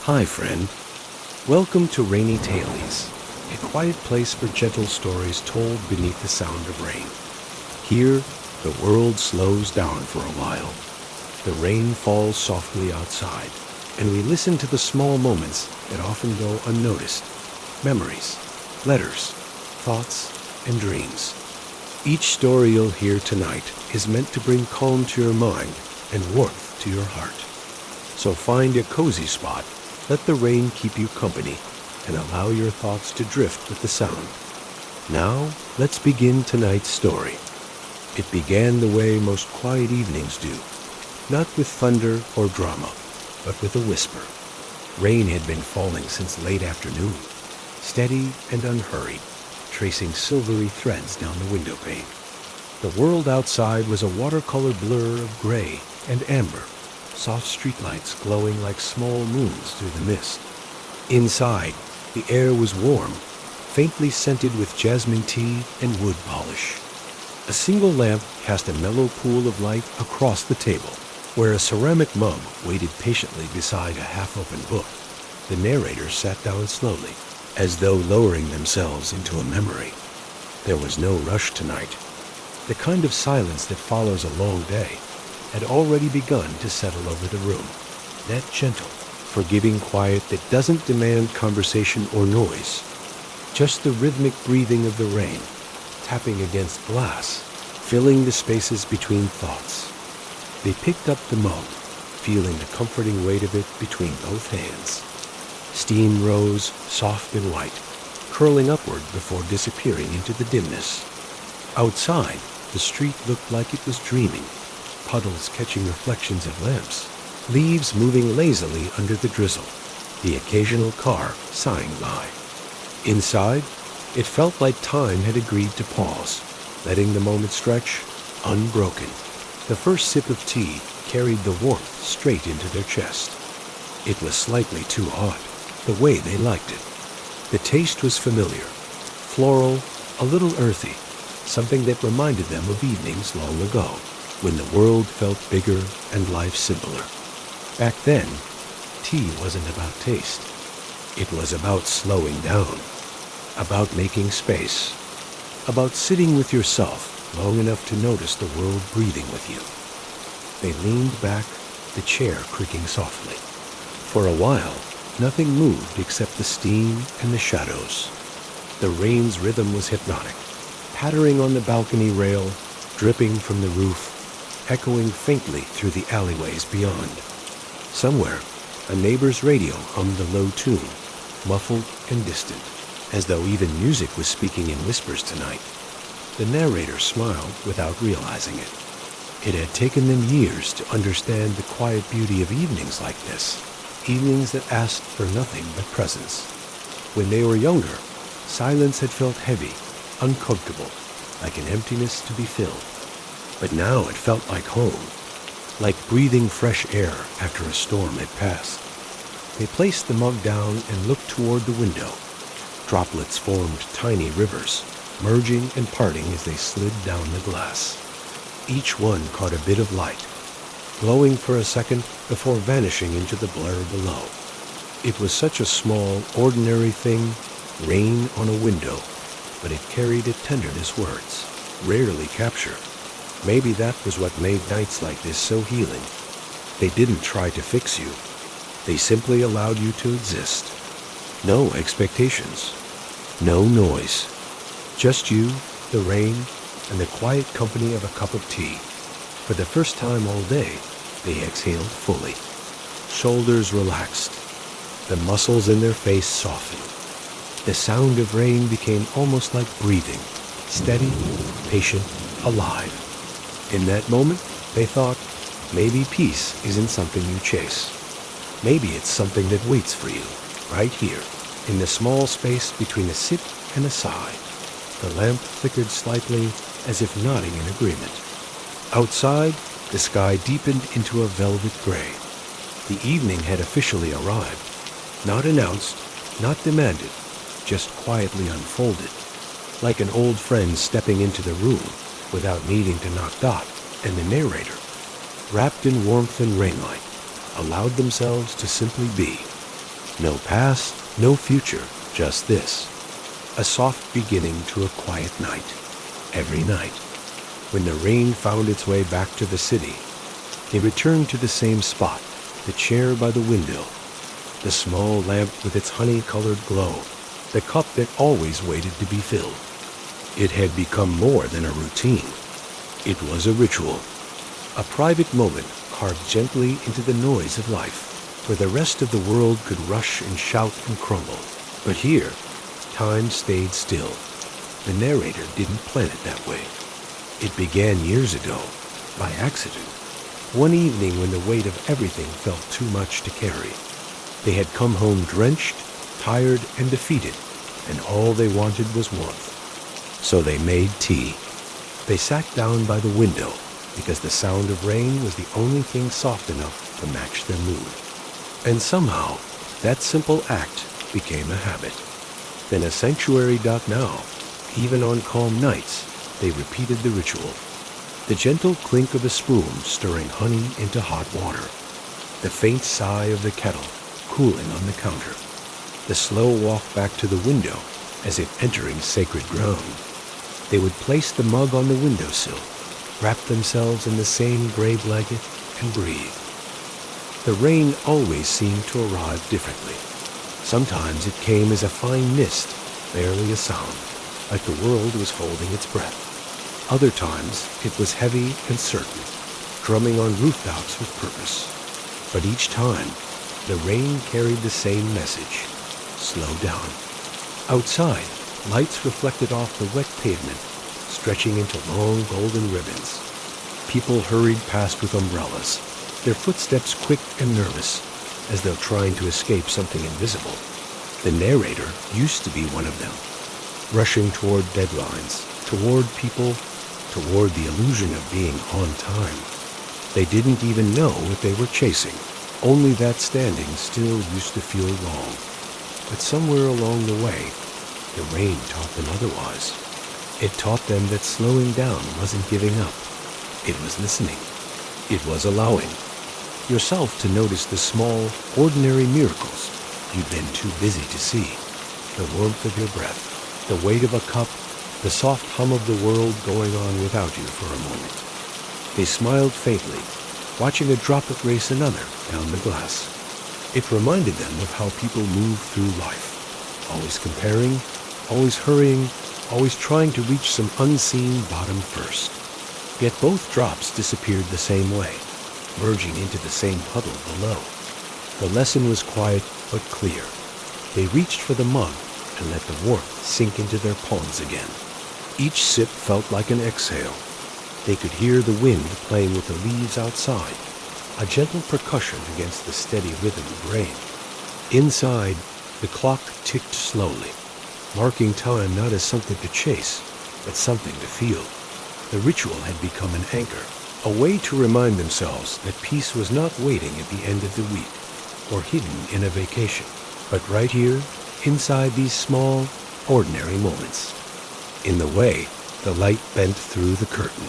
Hi, friend. Welcome to Rainy Tailies, a quiet place for gentle stories told beneath the sound of rain. Here, the world slows down for a while. The rain falls softly outside, and we listen to the small moments that often go unnoticed. Memories, letters, thoughts, and dreams. Each story you'll hear tonight is meant to bring calm to your mind and warmth to your heart. So find a cozy spot, let the rain keep you company, and allow your thoughts to drift with the sound. Now, let's begin tonight's story. It began the way most quiet evenings do, not with thunder or drama, but with a whisper. Rain had been falling since late afternoon, steady and unhurried, tracing silvery threads down the window pane. The world outside was a watercolor blur of gray and amber, soft streetlights glowing like small moons through the mist. Inside, the air was warm, faintly scented with jasmine tea and wood polish. A single lamp cast a mellow pool of light across the table, where a ceramic mug waited patiently beside a half-open book. The narrator sat down slowly, as though lowering themselves into a memory. There was no rush tonight. The kind of silence that follows a long day had already begun to settle over the room. That gentle, forgiving quiet that doesn't demand conversation or noise. Just the rhythmic breathing of the rain, tapping against glass, filling the spaces between thoughts. They picked up the mug, feeling the comforting weight of it between both hands. Steam rose, soft and white, curling upward before disappearing into the dimness. Outside, the street looked like it was dreaming, puddles catching reflections of lamps, leaves moving lazily under the drizzle, the occasional car sighing by. Inside, it felt like time had agreed to pause, letting the moment stretch, unbroken. The first sip of tea carried the warmth straight into their chest. It was slightly too hot, the way they liked it. The taste was familiar, floral, a little earthy, something that reminded them of evenings long ago, when the world felt bigger and life simpler. Back then, tea wasn't about taste. It was about slowing down, about making space, about sitting with yourself long enough to notice the world breathing with you. They leaned back, the chair creaking softly. For a while, nothing moved except the steam and the shadows. The rain's rhythm was hypnotic, pattering on the balcony rail, dripping from the roof, echoing faintly through the alleyways beyond. Somewhere, a neighbor's radio hummed a low tune, muffled and distant, as though even music was speaking in whispers tonight. The narrator smiled without realizing it. It had taken them years to understand the quiet beauty of evenings like this, evenings that asked for nothing but presence. When they were younger, silence had felt heavy, uncomfortable, like an emptiness to be filled. But now it felt like home, like breathing fresh air after a storm had passed. They placed the mug down and looked toward the window. Droplets formed tiny rivers, merging and parting as they slid down the glass. Each one caught a bit of light, glowing for a second before vanishing into the blur below. It was such a small, ordinary thing, rain on a window, but it carried a tenderness words rarely capture. Maybe that was what made nights like this so healing. They didn't try to fix you. They simply allowed you to exist. No expectations. No noise. Just you, the rain, and the quiet company of a cup of tea. For the first time all day, they exhaled fully. Shoulders relaxed. The muscles in their face softened. The sound of rain became almost like breathing, steady, patient, alive. In that moment, they thought, maybe peace isn't something you chase. Maybe it's something that waits for you, right here, in the small space between a sip and a sigh. The lamp flickered slightly, as if nodding in agreement. Outside, the sky deepened into a velvet gray. The evening had officially arrived. Not announced, not demanded, just quietly unfolded, like an old friend stepping into the room without needing to knock dot, and the narrator, wrapped in warmth and rainlight, allowed themselves to simply be. No past, no future, just this. A soft beginning to a quiet night. Every night. When the rain found its way back to the city, they returned to the same spot, the chair by the window, the small lamp with its honey-colored glow, the cup that always waited to be filled. It had become more than a routine. It was a ritual, a private moment carved gently into the noise of life, where the rest of the world could rush and shout and crumble. But here, time stayed still. The narrator didn't plan it that way. It began years ago, by accident. One evening when the weight of everything felt too much to carry. They had come home drenched, tired, and defeated, and all they wanted was warmth. So they made tea. They sat down by the window, because the sound of rain was the only thing soft enough to match their mood. And somehow, that simple act became a habit. Then a sanctuary.now, even on calm nights, they repeated the ritual. The gentle clink of a spoon stirring honey into hot water. The faint sigh of the kettle cooling on the counter. The slow walk back to the window as if entering sacred ground. They would place the mug on the windowsill, wrap themselves in the same gray blanket, and breathe. The rain always seemed to arrive differently. Sometimes it came as a fine mist, barely a sound, like the world was holding its breath. Other times it was heavy and certain, drumming on rooftops with purpose. But each time, the rain carried the same message: slow down. Outside, lights reflected off the wet pavement, stretching into long golden ribbons. People hurried past with umbrellas, their footsteps quick and nervous, as though trying to escape something invisible. The narrator used to be one of them, rushing toward deadlines, toward people, toward the illusion of being on time. They didn't even know what they were chasing, only that standing still used to feel wrong. But somewhere along the way, the rain taught them otherwise. It taught them that slowing down wasn't giving up. It was listening. It was allowing yourself to notice the small, ordinary miracles you'd been too busy to see. The warmth of your breath, the weight of a cup, the soft hum of the world going on without you for a moment. They smiled faintly, watching a droplet race another down the glass. It reminded them of how people move through life, always comparing, always hurrying, always trying to reach some unseen bottom first. Yet both drops disappeared the same way, merging into the same puddle below. The lesson was quiet but clear. They reached for the mug and let the warmth sink into their palms again. Each sip felt like an exhale. They could hear the wind playing with the leaves outside, a gentle percussion against the steady rhythm of rain. Inside, the clock ticked slowly, marking time not as something to chase, but something to feel. The ritual had become an anchor, a way to remind themselves that peace was not waiting at the end of the week, or hidden in a vacation, but right here, inside these small, ordinary moments. In the way the light bent through the curtain,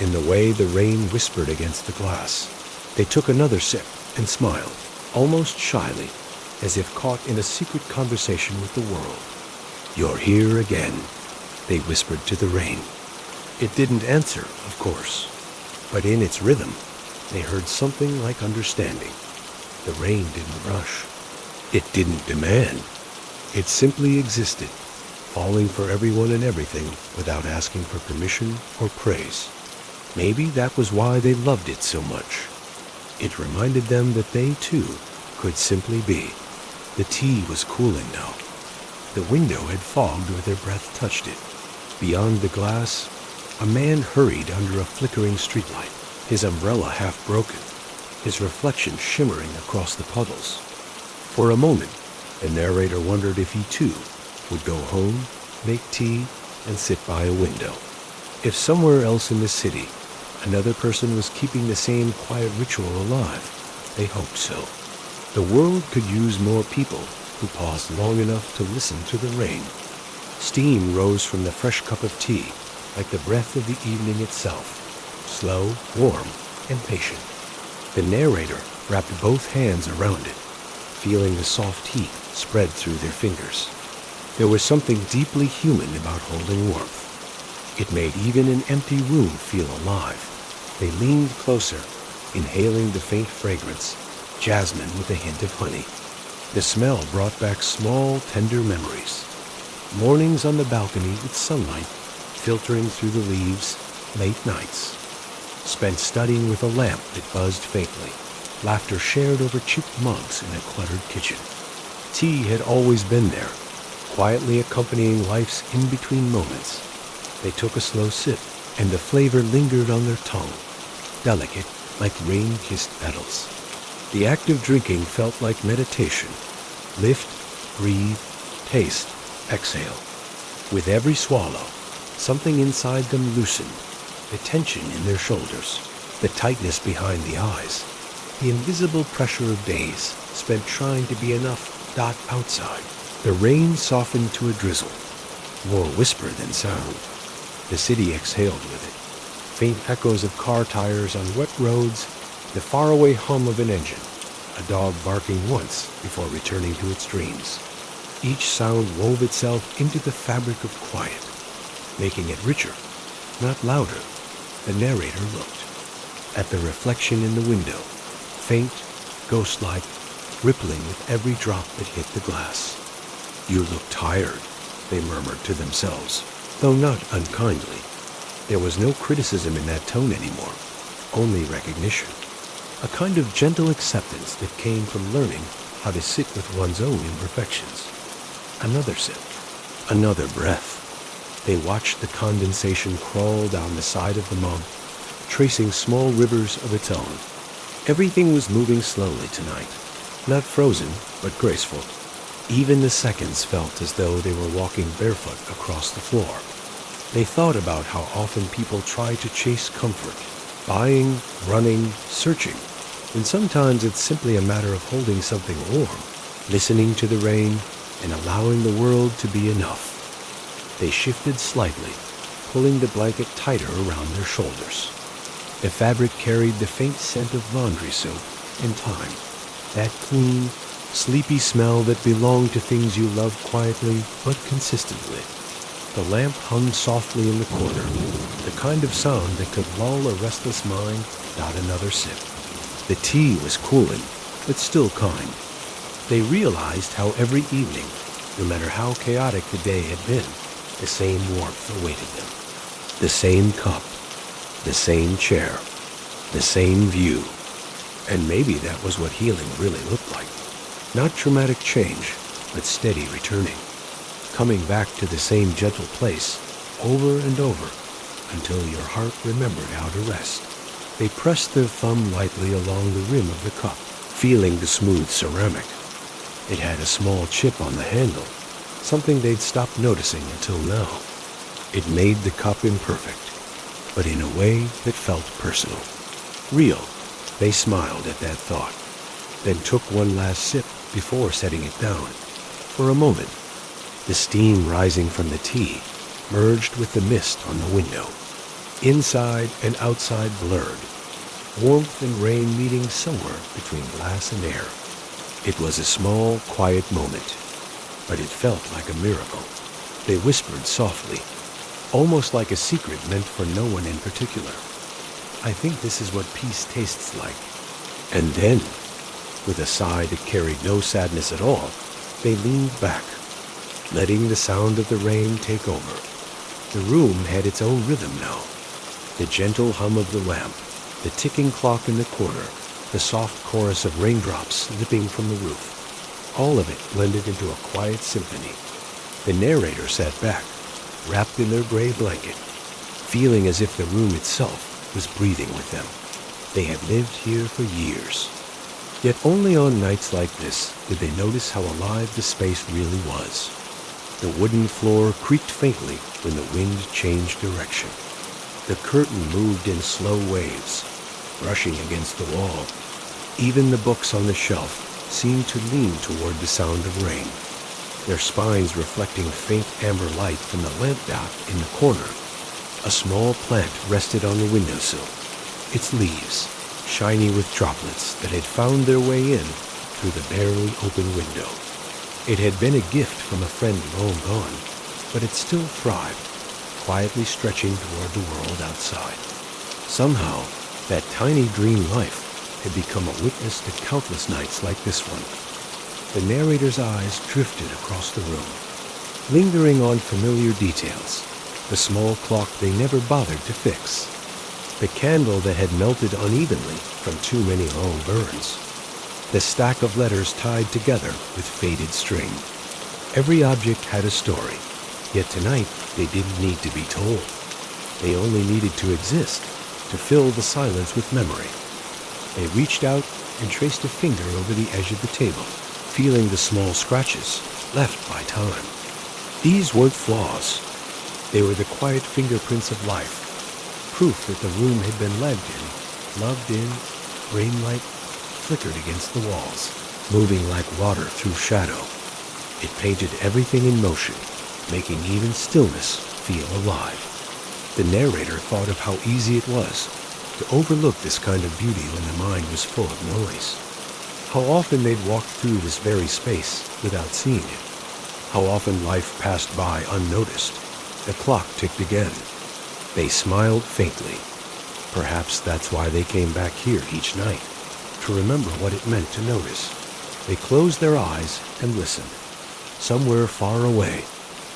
in the way the rain whispered against the glass, they took another sip and smiled, almost shyly, as if caught in a secret conversation with the world. "You're here again," they whispered to the rain. It didn't answer, of course, but in its rhythm, they heard something like understanding. The rain didn't rush. It didn't demand. It simply existed, falling for everyone and everything without asking for permission or praise. Maybe that was why they loved it so much. It reminded them that they, too, could simply be. The tea was cooling now. The window had fogged where their breath touched it. Beyond the glass, a man hurried under a flickering streetlight, his umbrella half broken, his reflection shimmering across the puddles. For a moment, the narrator wondered if he, too, would go home, make tea, and sit by a window. If somewhere else in the city, another person was keeping the same quiet ritual alive, they hoped so. The world could use more people who paused long enough to listen to the rain. Steam rose from the fresh cup of tea, like the breath of the evening itself, slow, warm, and patient. The narrator wrapped both hands around it, feeling the soft heat spread through their fingers. There was something deeply human about holding warmth. It made even an empty room feel alive. They leaned closer, inhaling the faint fragrance, jasmine with a hint of honey. The smell brought back small, tender memories. Mornings on the balcony with sunlight filtering through the leaves, late nights spent studying with a lamp that buzzed faintly, laughter shared over chipped mugs in a cluttered kitchen. Tea had always been there, quietly accompanying life's in-between moments. They took a slow sip, and the flavor lingered on their tongue, delicate like rain-kissed petals. The act of drinking felt like meditation. Lift, breathe, taste, exhale. With every swallow, something inside them loosened, the tension in their shoulders, the tightness behind the eyes, the invisible pressure of days spent trying to be enough dot outside. The rain softened to a drizzle, more whisper than sound. The city exhaled with it. Faint echoes of car tires on wet roads, the faraway hum of an engine, a dog barking once before returning to its dreams. Each sound wove itself into the fabric of quiet, making it richer, not louder. The narrator looked at the reflection in the window, faint, ghost-like, rippling with every drop that hit the glass. "You look tired," they murmured to themselves, though not unkindly. There was no criticism in that tone anymore, only recognition, a kind of gentle acceptance that came from learning how to sit with one's own imperfections. Another sip, another breath. They watched the condensation crawl down the side of the mug, tracing small rivers of its own. Everything was moving slowly tonight, not frozen, but graceful. Even the seconds felt as though they were walking barefoot across the floor. They thought about how often people try to chase comfort, buying, running, searching, and sometimes it's simply a matter of holding something warm, listening to the rain, and allowing the world to be enough. They shifted slightly, pulling the blanket tighter around their shoulders. The fabric carried the faint scent of laundry soap and time, that clean, sleepy smell that belonged to things you loved quietly but consistently. The lamp hummed softly in the corner, the kind of sound that could lull a restless mind without another sip. The tea was cooling, but still kind. They realized how every evening, no matter how chaotic the day had been, the same warmth awaited them. The same cup, the same chair, the same view. And maybe that was what healing really looked like. Not dramatic change, but steady returning. Coming back to the same gentle place, over and over, until your heart remembered how to rest. They pressed their thumb lightly along the rim of the cup, feeling the smooth ceramic. It had a small chip on the handle, something they'd stopped noticing until now. It made the cup imperfect, but in a way that felt personal. Real. They smiled at that thought, then took one last sip before setting it down. For a moment, the steam rising from the tea merged with the mist on the window. Inside and outside blurred, warmth and rain meeting somewhere between glass and air. It was a small, quiet moment, but it felt like a miracle. They whispered softly, almost like a secret meant for no one in particular. "I think this is what peace tastes like." And then, with a sigh that carried no sadness at all, they leaned back, letting the sound of the rain take over. The room had its own rhythm now. The gentle hum of the lamp, the ticking clock in the corner, the soft chorus of raindrops slipping from the roof. All of it blended into a quiet symphony. The narrator sat back, wrapped in their gray blanket, feeling as if the room itself was breathing with them. They had lived here for years. Yet only on nights like this did they notice how alive the space really was. The wooden floor creaked faintly when the wind changed direction. The curtain moved in slow waves, brushing against the wall. Even the books on the shelf seemed to lean toward the sound of rain, their spines reflecting faint amber light from the lamp dot in the corner. A small plant rested on the windowsill, its leaves shiny with droplets that had found their way in through the barely open window. It had been a gift from a friend long gone, but it still thrived, quietly stretching toward the world outside. Somehow, that tiny green life had become a witness to countless nights like this one. The narrator's eyes drifted across the room, lingering on familiar details, the small clock they never bothered to fix, the candle that had melted unevenly from too many long burns, the stack of letters tied together with faded string. Every object had a story, yet tonight they didn't need to be told. They only needed to exist, to fill the silence with memory. They reached out and traced a finger over the edge of the table, feeling the small scratches left by time. These weren't flaws. They were the quiet fingerprints of life, proof that the room had been lived in, loved in, rainlight flickered against the walls, moving like water through shadow. It painted everything in motion, making even stillness feel alive. The narrator thought of how easy it was to overlook this kind of beauty when the mind was full of noise. How often they'd walked through this very space without seeing it. How often life passed by unnoticed. The clock ticked again. They smiled faintly. Perhaps that's why they came back here each night, to remember what it meant to notice. They closed their eyes and listened. Somewhere far away,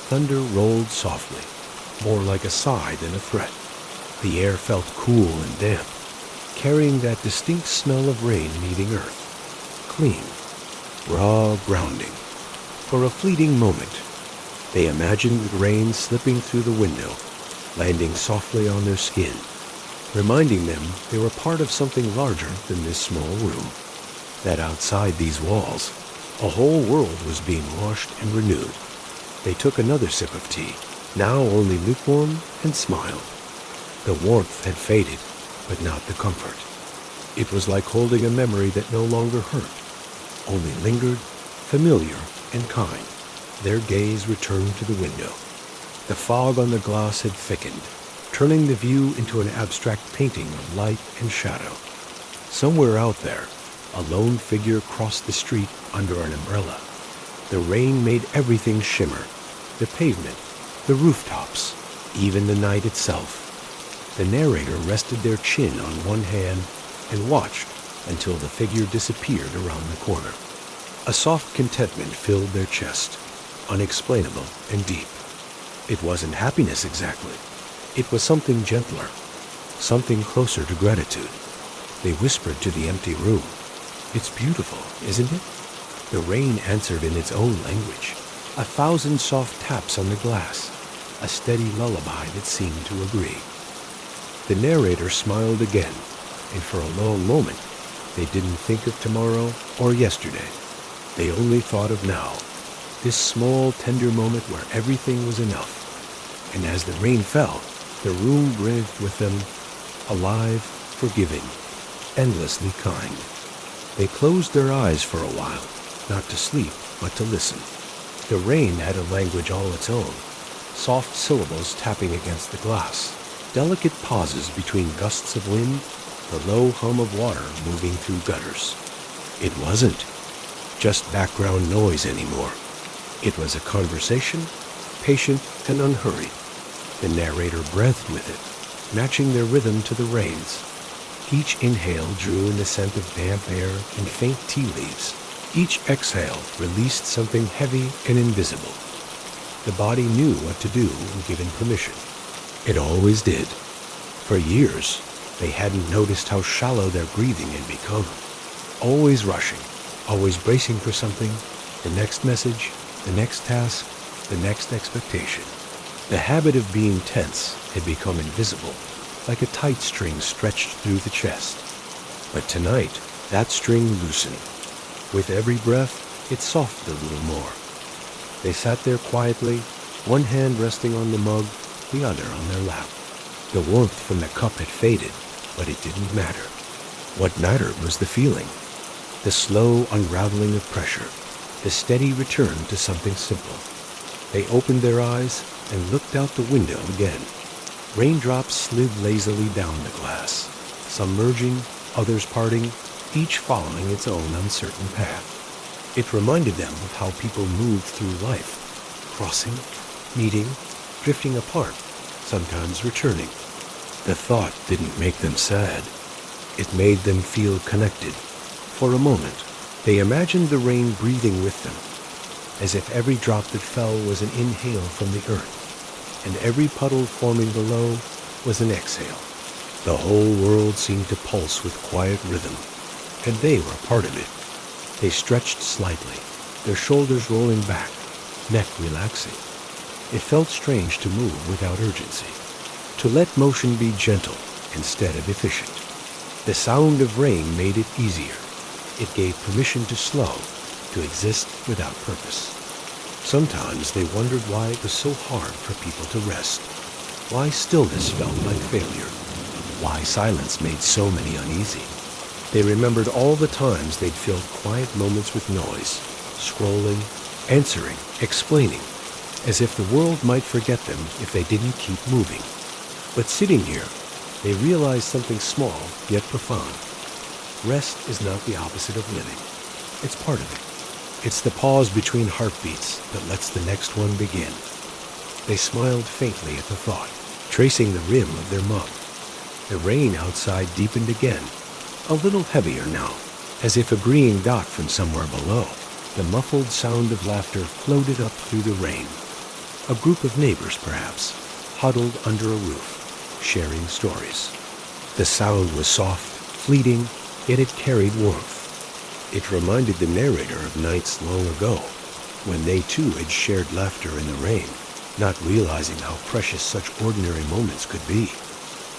thunder rolled softly, more like a sigh than a threat. The air felt cool and damp, carrying that distinct smell of rain meeting earth. Clean, raw grounding. For a fleeting moment, they imagined the rain slipping through the window, landing softly on their skin, reminding them they were part of something larger than this small room. That outside these walls, a whole world was being washed and renewed. They took another sip of tea, now only lukewarm, and smiled. The warmth had faded, but not the comfort. It was like holding a memory that no longer hurt, only lingered, familiar and kind. Their gaze returned to the window. The fog on the glass had thickened, turning the view into an abstract painting of light and shadow. Somewhere out there, a lone figure crossed the street under an umbrella. The rain made everything shimmer, the pavement, the rooftops, even the night itself. The narrator rested their chin on one hand and watched until the figure disappeared around the corner. A soft contentment filled their chest, unexplainable and deep. It wasn't happiness exactly. It was something gentler, something closer to gratitude. They whispered to the empty room. "It's beautiful, isn't it?" The rain answered in its own language, 1,000 soft taps on the glass, a steady lullaby that seemed to agree. The narrator smiled again, and for a long moment, they didn't think of tomorrow or yesterday. They only thought of now, this small, tender moment where everything was enough. And as the rain fell, the room breathed with them, alive, forgiving, endlessly kind. They closed their eyes for a while, not to sleep, but to listen. The rain had a language all its own, soft syllables tapping against the glass, delicate pauses between gusts of wind, the low hum of water moving through gutters. It wasn't just background noise anymore. It was a conversation, patient and unhurried. The narrator breathed with it, matching their rhythm to the rains. Each inhale drew in the scent of damp air and faint tea leaves. Each exhale released something heavy and invisible. The body knew what to do when given permission. It always did. For years, they hadn't noticed how shallow their breathing had become. Always rushing, always bracing for something, the next message, the next task, the next expectation. The habit of being tense had become invisible, like a tight string stretched through the chest. But tonight, that string loosened. With every breath, it softened a little more. They sat there quietly, one hand resting on the mug, the other on their lap. The warmth from the cup had faded, but it didn't matter. What mattered was the feeling, the slow unraveling of pressure, the steady return to something simple. They opened their eyes and looked out the window again. Raindrops slid lazily down the glass, some merging, others parting, each following its own uncertain path. It reminded them of how people moved through life, crossing, meeting, drifting apart, sometimes returning. The thought didn't make them sad. It made them feel connected. For a moment, they imagined the rain breathing with them, as if every drop that fell was an inhale from the earth, and every puddle forming below was an exhale. The whole world seemed to pulse with quiet rhythm, and they were part of it. They stretched slightly, their shoulders rolling back, neck relaxing. It felt strange to move without urgency, to let motion be gentle instead of efficient. The sound of rain made it easier. It gave permission to slow, to exist without purpose. Sometimes they wondered why it was so hard for people to rest, why stillness felt like failure, why silence made so many uneasy. They remembered all the times they'd filled quiet moments with noise, scrolling, answering, explaining, as if the world might forget them if they didn't keep moving. But sitting here, they realized something small yet profound. Rest is not the opposite of living. It's part of it. It's the pause between heartbeats that lets the next one begin. They smiled faintly at the thought, tracing the rim of their mug. The rain outside deepened again, a little heavier now, as if agreeing dot from somewhere below. The muffled sound of laughter floated up through the rain. A group of neighbors, perhaps, huddled under a roof, sharing stories. The sound was soft, fleeting, yet it carried warmth. It reminded the narrator of nights long ago, when they too had shared laughter in the rain, not realizing how precious such ordinary moments could be.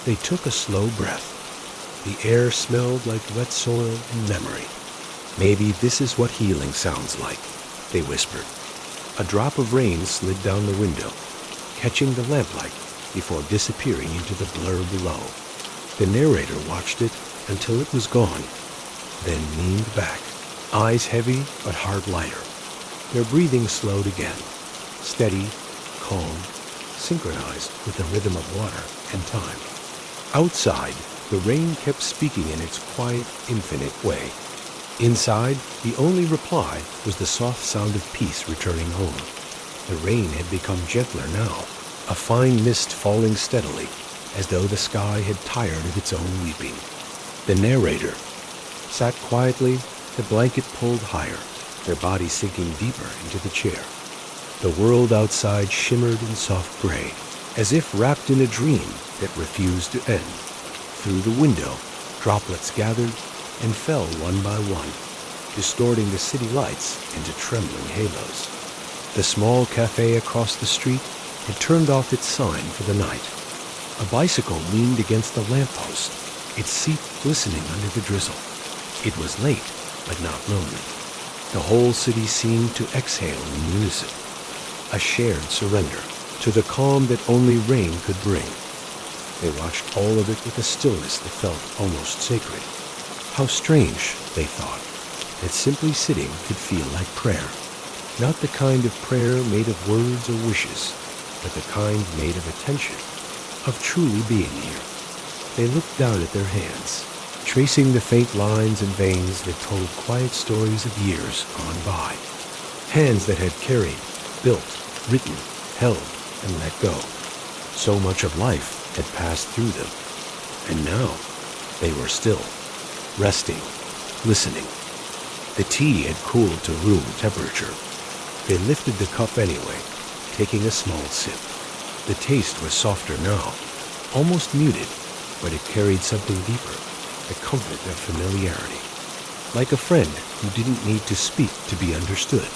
They took a slow breath. The air smelled like wet soil and memory. Maybe this is what healing sounds like, they whispered. A drop of rain slid down the window, catching the lamplight before disappearing into the blur below. The narrator watched it until it was gone, then leaned back, eyes heavy but heart lighter. Their breathing slowed again, steady, calm, synchronized with the rhythm of water and time. Outside, the rain kept speaking in its quiet, infinite way. Inside, the only reply was the soft sound of peace returning home. The rain had become gentler now, a fine mist falling steadily, as though the sky had tired of its own weeping. The narrator sat quietly, the blanket pulled higher, their bodies sinking deeper into the chair. The world outside shimmered in soft gray, as if wrapped in a dream that refused to end. Through the window, droplets gathered and fell one by one, distorting the city lights into trembling halos. The small cafe across the street had turned off its sign for the night. A bicycle leaned against the lamppost, its seat glistening under the drizzle. It was late, but not lonely. The whole city seemed to exhale in unison, a shared surrender to the calm that only rain could bring. They watched all of it with a stillness that felt almost sacred. How strange, they thought, that simply sitting could feel like prayer. Not the kind of prayer made of words or wishes, but the kind made of attention, of truly being here. They looked down at their hands, tracing the faint lines and veins that told quiet stories of years gone by. Hands that had carried, built, written, held, and let go. So much of life had passed through them, and now they were still, resting, listening. The tea had cooled to room temperature. They lifted the cup anyway, taking a small sip. The taste was softer now, almost muted, but it carried something deeper, the comfort of familiarity. Like a friend who didn't need to speak to be understood.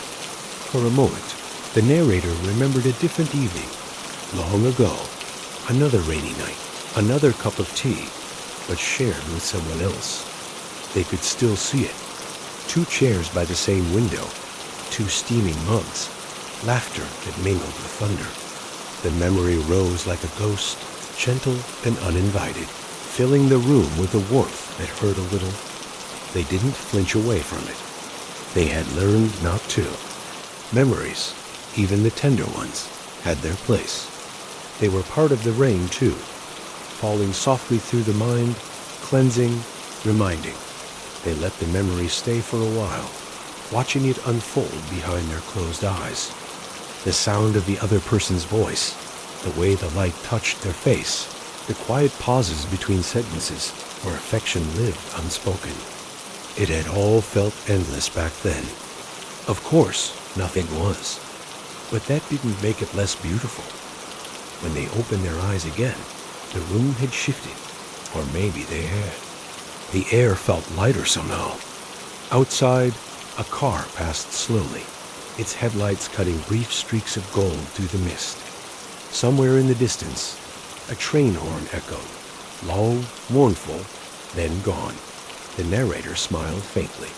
For a moment, the narrator remembered a different evening, long ago. Another rainy night, another cup of tea, but shared with someone else. They could still see it. 2 chairs by the same window, 2 steaming mugs, laughter that mingled with thunder. The memory rose like a ghost, gentle and uninvited, filling the room with a warmth that hurt a little. They didn't flinch away from it. They had learned not to. Memories, even the tender ones, had their place. They were part of the rain, too, falling softly through the mind, cleansing, reminding. They let the memory stay for a while, watching it unfold behind their closed eyes. The sound of the other person's voice, the way the light touched their face, the quiet pauses between sentences where affection lived unspoken. It had all felt endless back then. Of course, nothing was. But that didn't make it less beautiful. When they opened their eyes again, the room had shifted, or maybe they had. The air felt lighter somehow. Outside, a car passed slowly, its headlights cutting brief streaks of gold through the mist. Somewhere in the distance, a train horn echoed, long, mournful, then gone. The narrator smiled faintly.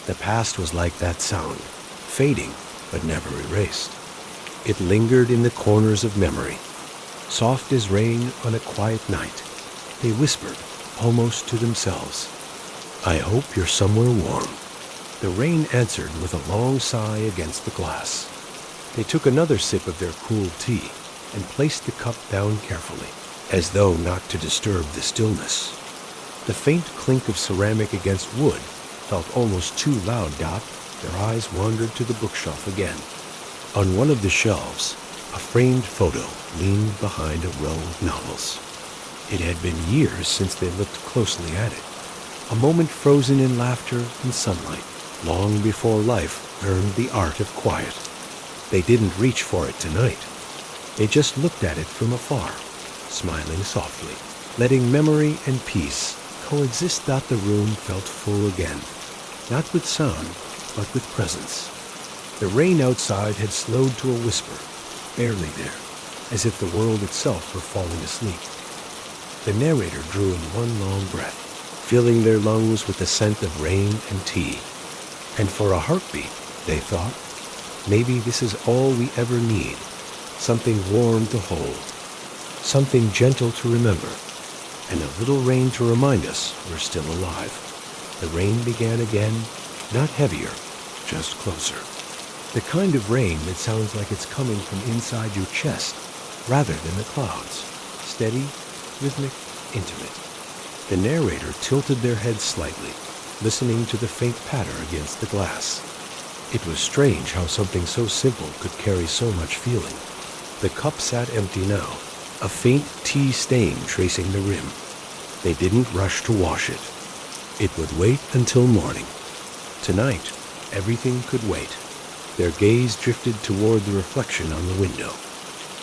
The past was like that sound, fading but never erased. It lingered in the corners of memory, soft as rain on a quiet night. They whispered, almost to themselves, "I hope you're somewhere warm." The rain answered with a long sigh against the glass. They took another sip of their cool tea and placed the cup down carefully, as though not to disturb the stillness. The faint clink of ceramic against wood felt almost too loud. Their eyes wandered to the bookshelf again. On one of the shelves, a framed photo leaned behind a row of novels. It had been years since they looked closely at it, a moment frozen in laughter and sunlight, long before life learned the art of quiet. They didn't reach for it tonight. They just looked at it from afar, smiling softly, letting memory and peace coexist. The room felt full again, not with sound, but with presence. The rain outside had slowed to a whisper, barely there, as if the world itself were falling asleep. The narrator drew in one long breath, filling their lungs with the scent of rain and tea. And for a heartbeat, they thought, maybe this is all we ever need, something warm to hold, something gentle to remember, and a little rain to remind us we're still alive. The rain began again, not heavier, just closer. The kind of rain that sounds like it's coming from inside your chest, rather than the clouds. Steady, rhythmic, intimate. The narrator tilted their heads slightly, listening to the faint patter against the glass. It was strange how something so simple could carry so much feeling. The cup sat empty now, a faint tea stain tracing the rim. They didn't rush to wash it. It would wait until morning. Tonight, everything could wait. Their gaze drifted toward the reflection on the window.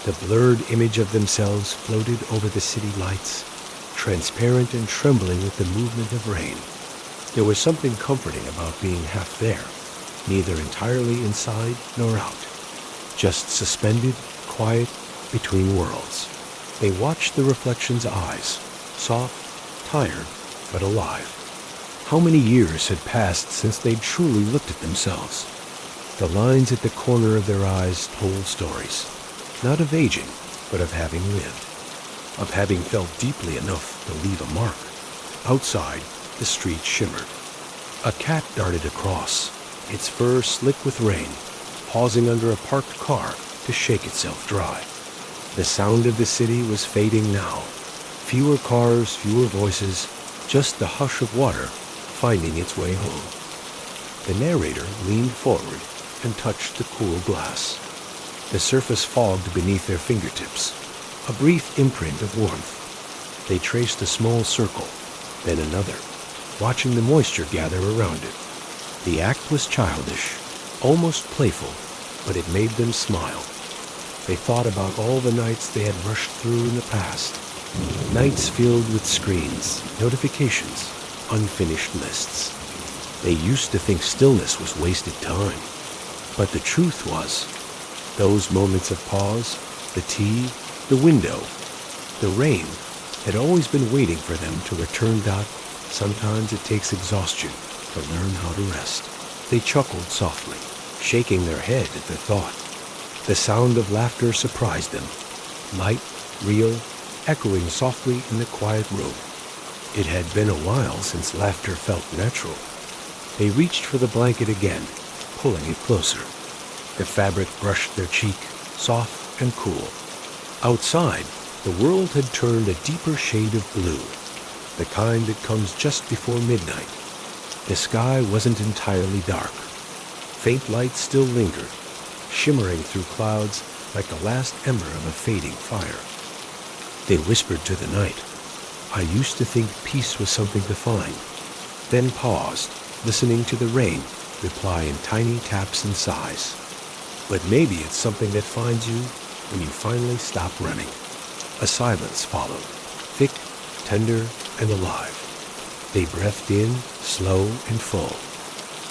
The blurred image of themselves floated over the city lights, transparent and trembling with the movement of rain. There was something comforting about being half there, neither entirely inside nor out, just suspended, quiet, between worlds. They watched the reflection's eyes, soft, tired, but alive. How many years had passed since they'd truly looked at themselves? The lines at the corner of their eyes told stories, not of aging, but of having lived, of having felt deeply enough to leave a mark. Outside, the street shimmered. A cat darted across, its fur slick with rain, pausing under a parked car to shake itself dry. The sound of the city was fading now. Fewer cars, fewer voices, just the hush of water finding its way home. The narrator leaned forward and touched the cool glass. The surface fogged beneath their fingertips, a brief imprint of warmth. They traced a small circle, then another, watching the moisture gather around it. The act was childish, almost playful, but it made them smile. They thought about all the nights they had rushed through in the past, nights filled with screens, notifications, unfinished lists. They used to think stillness was wasted time. But the truth was, those moments of pause, the tea, the window, the rain, had always been waiting for them to return. Sometimes it takes exhaustion to learn how to rest. They chuckled softly, shaking their head at the thought. The sound of laughter surprised them, light, real, echoing softly in the quiet room. It had been a while since laughter felt natural. They reached for the blanket again, pulling it closer. The fabric brushed their cheek, soft and cool. Outside, the world had turned a deeper shade of blue, the kind that comes just before midnight. The sky wasn't entirely dark, Faint lights still lingered, shimmering through clouds like the last ember of a fading fire. They whispered to the night, "I used to think peace was something to find," then paused, listening to the rain reply in tiny taps and sighs. "But maybe it's something that finds you when you finally stop running." A silence followed, thick, tender, and alive. They breathed in, slow and full.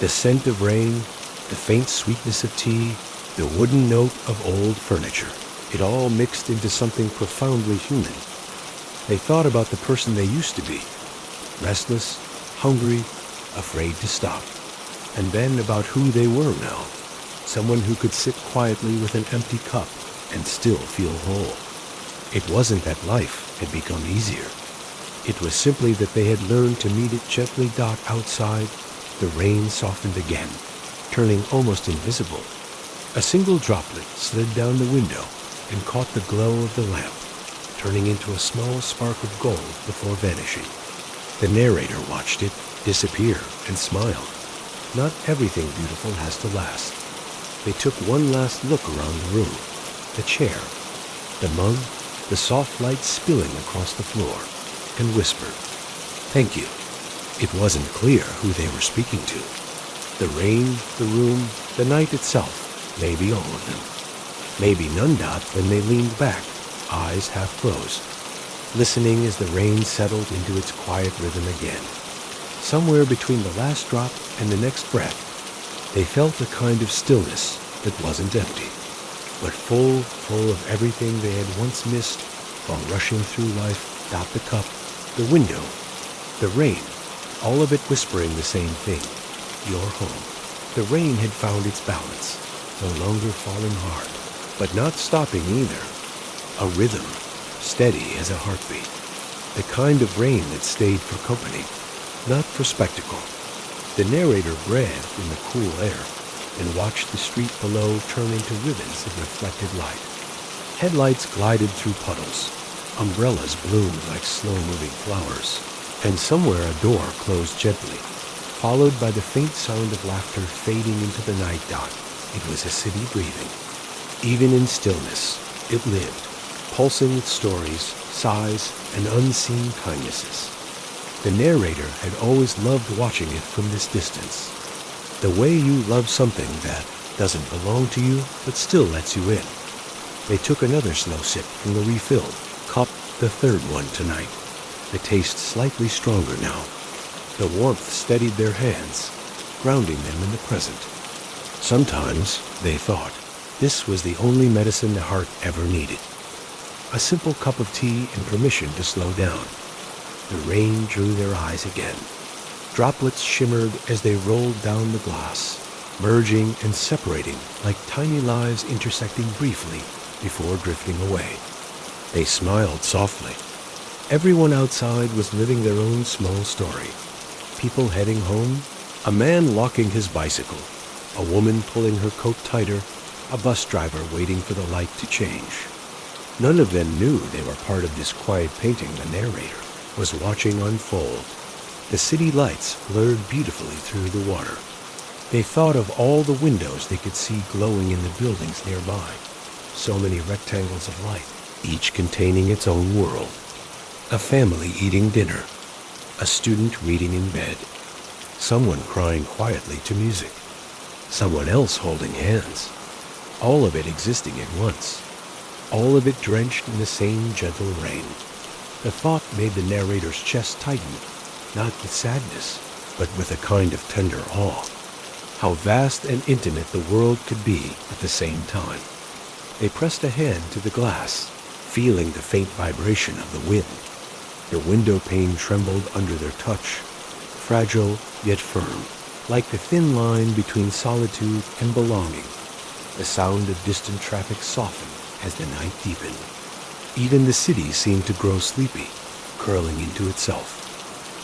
The scent of rain, the faint sweetness of tea, the wooden note of old furniture, it all mixed into something profoundly human. They thought about the person they used to be, restless, hungry, afraid to stop. And then about who they were now, someone who could sit quietly with an empty cup and still feel whole. It wasn't that life had become easier. It was simply that they had learned to meet it gently. Outside, the rain softened again, turning almost invisible. A single droplet slid down the window and caught the glow of the lamp, turning into a small spark of gold before vanishing. The narrator watched it disappear and smiled. Not everything beautiful has to last. They took one last look around the room. The chair, the mug, the soft light spilling across the floor, and whispered, "Thank you." It wasn't clear who they were speaking to. The rain, the room, the night itself, maybe all of them. Maybe none. When they leaned back, eyes half closed, listening as the rain settled into its quiet rhythm again. Somewhere between the last drop and the next breath, they felt a kind of stillness that wasn't empty, but full of everything they had once missed while rushing through life. The cup, the window, the rain, all of it whispering the same thing: your home. The rain had found its balance, no longer falling hard, but not stopping either. A rhythm, steady as a heartbeat. The kind of rain that stayed for company, not for spectacle. The narrator breathed in the cool air and watched the street below turn into ribbons of reflected light. Headlights glided through puddles. Umbrellas bloomed like slow-moving flowers. And somewhere a door closed gently, followed by the faint sound of laughter fading into the night. It was a city breathing. Even in stillness, it lived, pulsing with stories, sighs, and unseen kindnesses. The narrator had always loved watching it from this distance. The way you love something that doesn't belong to you, but still lets you in. They took another slow sip from the refilled cup, the third one tonight. The taste slightly stronger now. The warmth steadied their hands, grounding them in the present. Sometimes, they thought, this was the only medicine the heart ever needed. A simple cup of tea and permission to slow down. The rain drew their eyes again. Droplets shimmered as they rolled down the glass, merging and separating like tiny lives intersecting briefly before drifting away. They smiled softly. Everyone outside was living their own small story. People heading home, a man locking his bicycle, a woman pulling her coat tighter, a bus driver waiting for the light to change. None of them knew they were part of this quiet painting the narrator was watching unfold. The city lights blurred beautifully through the water. They thought of all the windows they could see glowing in the buildings nearby. So many rectangles of light, each containing its own world. A family eating dinner, a student reading in bed, someone crying quietly to music, someone else holding hands, all of it existing at once, all of it drenched in the same gentle rain. The thought made the narrator's chest tighten, not with sadness, but with a kind of tender awe. How vast and intimate the world could be at the same time. They pressed a hand to the glass, feeling the faint vibration of the wind. The window pane trembled under their touch, fragile yet firm, like the thin line between solitude and belonging. The sound of distant traffic softened as the night deepened. Even the city seemed to grow sleepy, curling into itself.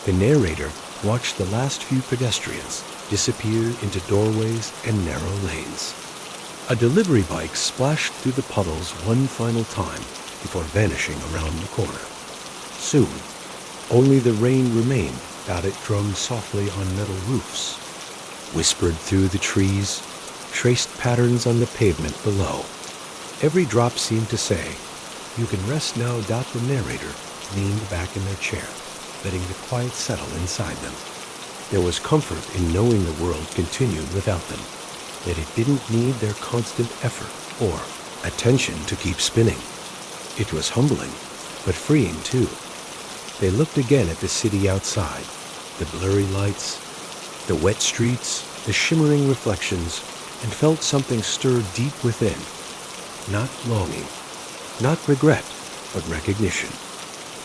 The narrator watched the last few pedestrians disappear into doorways and narrow lanes. A delivery bike splashed through the puddles one final time before vanishing around the corner. Soon, only the rain remained. It drummed softly on metal roofs, whispered through the trees, traced patterns on the pavement below. Every drop seemed to say, "You can rest now." The narrator leaned back in their chair, letting the quiet settle inside them. There was comfort in knowing the world continued without them, that it didn't need their constant effort or attention to keep spinning. It was humbling, but freeing too. They looked again at the city outside, the blurry lights, the wet streets, the shimmering reflections, and felt something stir deep within. Not longing, not regret, but recognition.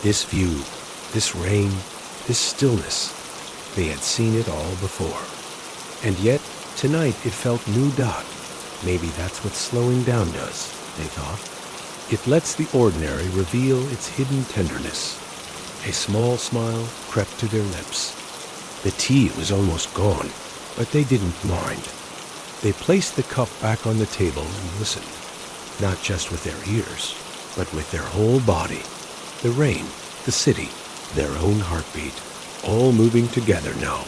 This view, this rain, this stillness, they had seen it all before. And yet, tonight it felt new. Maybe that's what slowing down does, they thought. It lets the ordinary reveal its hidden tenderness. A small smile crept to their lips. The tea was almost gone, but they didn't mind. They placed the cup back on the table and listened, not just with their ears, but with their whole body. The rain, the city, their own heartbeat, all moving together now,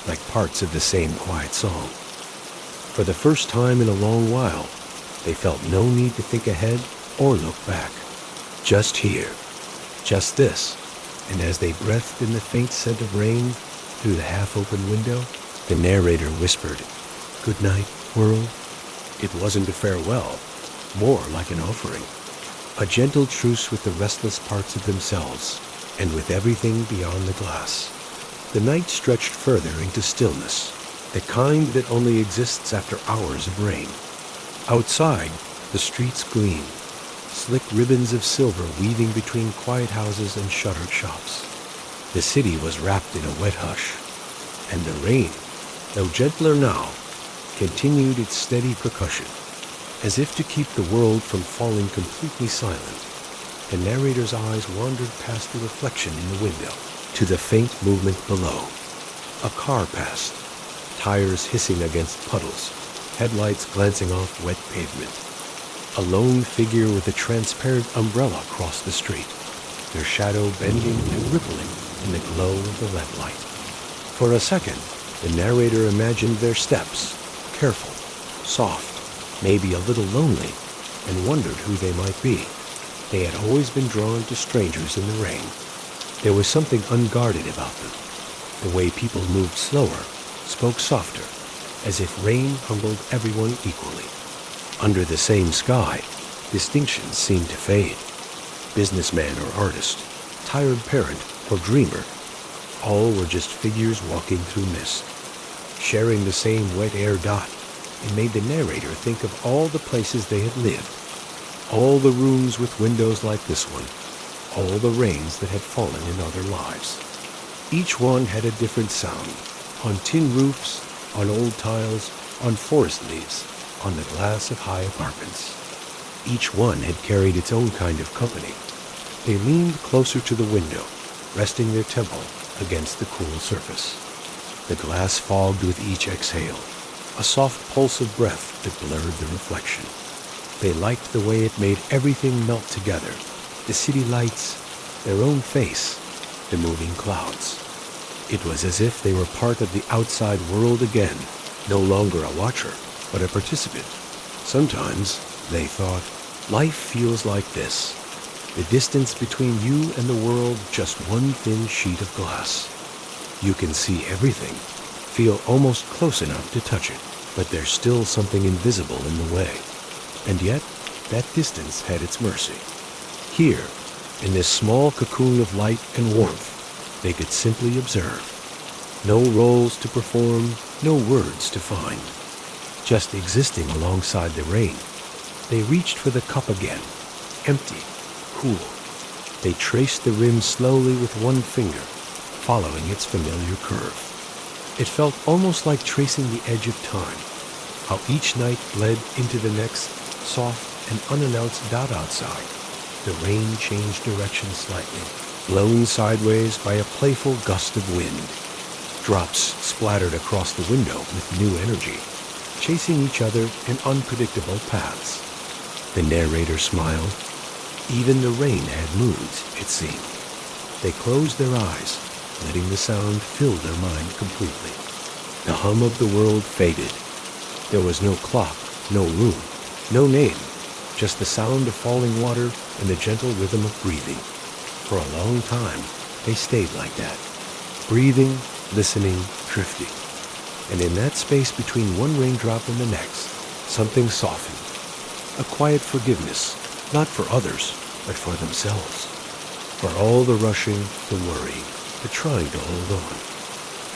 like parts of the same quiet song. For the first time in a long while, they felt no need to think ahead or look back. Just here, just this, and as they breathed in the faint scent of rain through the half-open window, the narrator whispered, "Good night, world." It wasn't a farewell, more like an offering, a gentle truce with the restless parts of themselves and with everything beyond the glass. The night stretched further into stillness, the kind that only exists after hours of rain. Outside, the streets gleamed, slick ribbons of silver weaving between quiet houses and shuttered shops. The city was wrapped in a wet hush, and the rain, though gentler now, continued its steady percussion, as if to keep the world from falling completely silent. The narrator's eyes wandered past the reflection in the window to the faint movement below. A car passed, tires hissing against puddles, headlights glancing off wet pavement. A lone figure with a transparent umbrella crossed the street, their shadow bending and rippling in the glow of the red light. For a second, the narrator imagined their steps, careful, soft, maybe a little lonely, and wondered who they might be. They had always been drawn to strangers in the rain. There was something unguarded about them. The way people moved slower, spoke softer, as if rain humbled everyone equally. Under the same sky, distinctions seemed to fade. Businessman or artist, tired parent or dreamer, all were just figures walking through mist. Sharing the same wet air. It made the narrator think of all the places they had lived, all the rooms with windows like this one, all the rains that had fallen in other lives. Each one had a different sound, on tin roofs, on old tiles, on forest leaves, on the glass of high apartments. Each one had carried its own kind of company. They leaned closer to the window, resting their temple against the cool surface. The glass fogged with each exhale, a soft pulse of breath that blurred the reflection. They liked the way it made everything melt together, the city lights, their own face, the moving clouds. It was as if they were part of the outside world again, no longer a watcher, but a participant. Sometimes, they thought, life feels like this. The distance between you and the world, just one thin sheet of glass. You can see everything, feel almost close enough to touch it, but there's still something invisible in the way. And yet, that distance had its mercy. Here, in this small cocoon of light and warmth, they could simply observe. No roles to perform, no words to find. Just existing alongside the rain. They reached for the cup again, empty, cool. They traced the rim slowly with one finger, following its familiar curve. It felt almost like tracing the edge of time, how each night bled into the next, soft and unannounced. Outside, the rain changed direction slightly, blown sideways by a playful gust of wind. Drops splattered across the window with new energy, chasing each other in unpredictable paths. The narrator smiled. Even the rain had moods, it seemed. They closed their eyes, letting the sound fill their mind completely. The hum of the world faded. There was no clock, no room, no name, just the sound of falling water and the gentle rhythm of breathing. For a long time, they stayed like that, breathing, listening, drifting. And in that space between one raindrop and the next, something softened. A quiet forgiveness, not for others, but for themselves. For all the rushing, the worrying, the trying to hold on.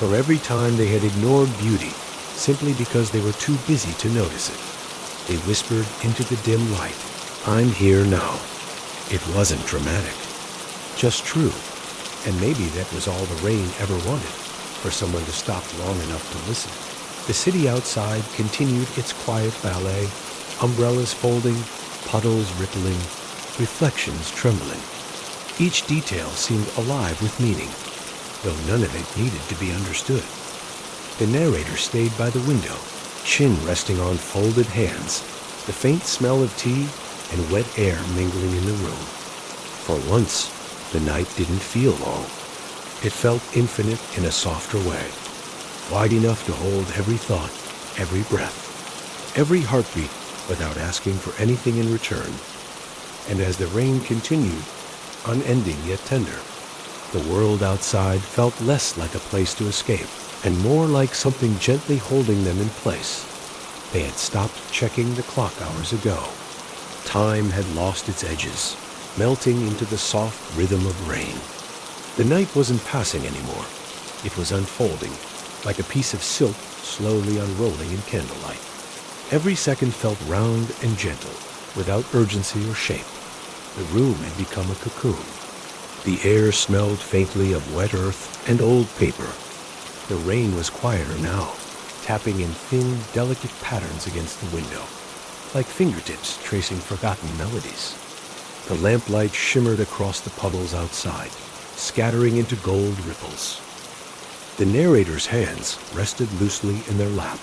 For every time they had ignored beauty, simply because they were too busy to notice it. They whispered into the dim light, "I'm here now." It wasn't dramatic, just true. And maybe that was all the rain ever wanted, for someone to stop long enough to listen. The city outside continued its quiet ballet, umbrellas folding, puddles rippling, reflections trembling. Each detail seemed alive with meaning, though none of it needed to be understood. The narrator stayed by the window, chin resting on folded hands, the faint smell of tea and wet air mingling in the room. For once, the night didn't feel long. It felt infinite in a softer way, wide enough to hold every thought, every breath, every heartbeat without asking for anything in return. And as the rain continued, unending yet tender, the world outside felt less like a place to escape and more like something gently holding them in place. They had stopped checking the clock hours ago. Time had lost its edges, melting into the soft rhythm of rain. The night wasn't passing anymore. It was unfolding, like a piece of silk slowly unrolling in candlelight. Every second felt round and gentle, without urgency or shape. The room had become a cocoon. The air smelled faintly of wet earth and old paper. The rain was quieter now, tapping in thin, delicate patterns against the window, like fingertips tracing forgotten melodies. The lamplight shimmered across the puddles outside, scattering into gold ripples. The narrator's hands rested loosely in their lap.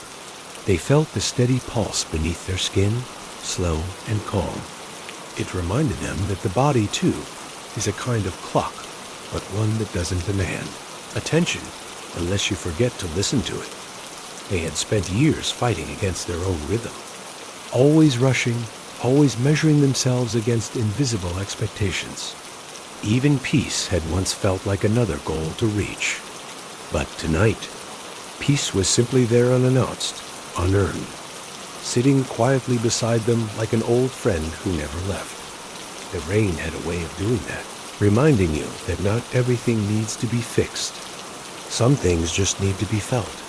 They felt the steady pulse beneath their skin, slow and calm. It reminded them that the body, too, is a kind of clock, but one that doesn't demand attention unless you forget to listen to it. They had spent years fighting against their own rhythm, always rushing, always measuring themselves against invisible expectations. Even peace had once felt like another goal to reach. But tonight, peace was simply there unannounced, unearned, sitting quietly beside them like an old friend who never left. The rain had a way of doing that, reminding you that not everything needs to be fixed. Some things just need to be felt.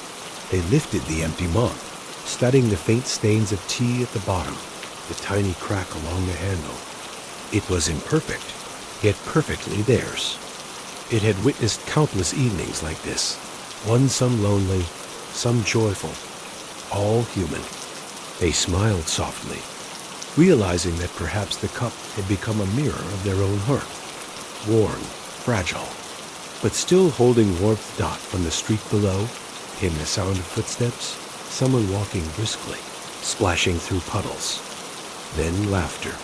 They lifted the empty mug, studying the faint stains of tea at the bottom, the tiny crack along the handle. It was imperfect, yet perfectly theirs. It had witnessed countless evenings like this, some lonely, some joyful, all human. They smiled softly, realizing that perhaps the cup had become a mirror of their own heart, worn, fragile, but still holding warmth. From the street below came the sound of footsteps, someone walking briskly, splashing through puddles. Then laughter.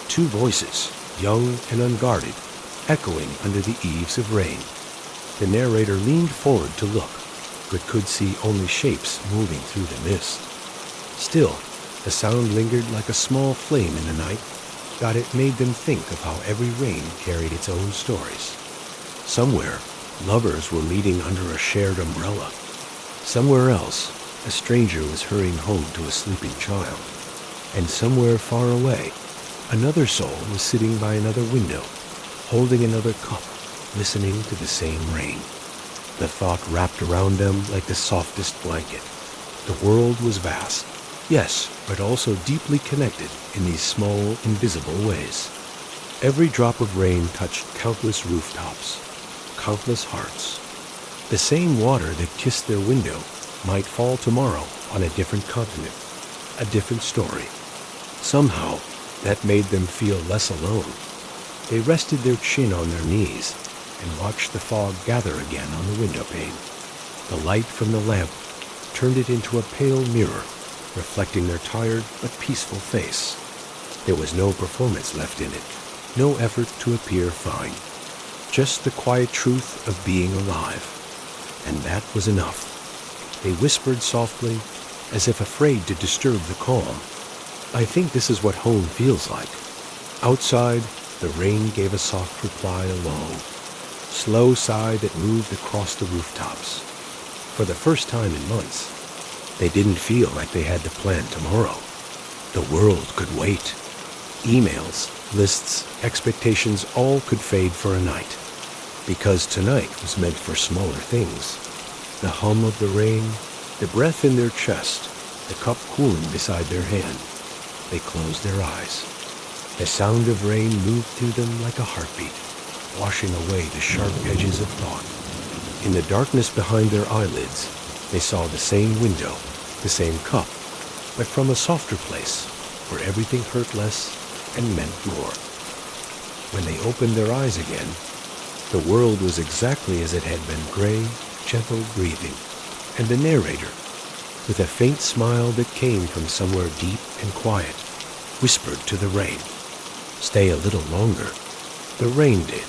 Two voices, young and unguarded, echoing under the eaves of rain. The narrator leaned forward to look, but could see only shapes moving through the mist. Still, the sound lingered like a small flame in the night, that it made them think of how every rain carried its own stories. Somewhere, lovers were meeting under a shared umbrella. Somewhere else, a stranger was hurrying home to a sleeping child. And somewhere far away, another soul was sitting by another window, holding another cup, listening to the same rain. The thought wrapped around them like the softest blanket. The world was vast, yes, but also deeply connected in these small, invisible ways. Every drop of rain touched countless rooftops, countless hearts. The same water that kissed their window might fall tomorrow on a different continent, a different story. Somehow, that made them feel less alone. They rested their chin on their knees and watched the fog gather again on the window pane. The light from the lamp turned it into a pale mirror, reflecting their tired but peaceful face. There was no performance left in it, no effort to appear fine. Just the quiet truth of being alive. And that was enough. They whispered softly, as if afraid to disturb the calm. I think this is what home feels like. Outside, the rain gave a soft reply, a low, slow sigh that moved across the rooftops. For the first time in months, they didn't feel like they had to plan tomorrow. The world could wait. Emails, lists, expectations all could fade for a night. Because tonight was meant for smaller things. The hum of the rain, the breath in their chest, the cup cooling beside their hand. They closed their eyes. The sound of rain moved through them like a heartbeat, washing away the sharp edges of thought. In the darkness behind their eyelids, they saw the same window, the same cup, but from a softer place, where everything hurt less and meant more. When they opened their eyes again, the world was exactly as it had been, gray, gentle breathing, and the narrator, with a faint smile that came from somewhere deep and quiet, whispered to the rain, "Stay a little longer." The rain did.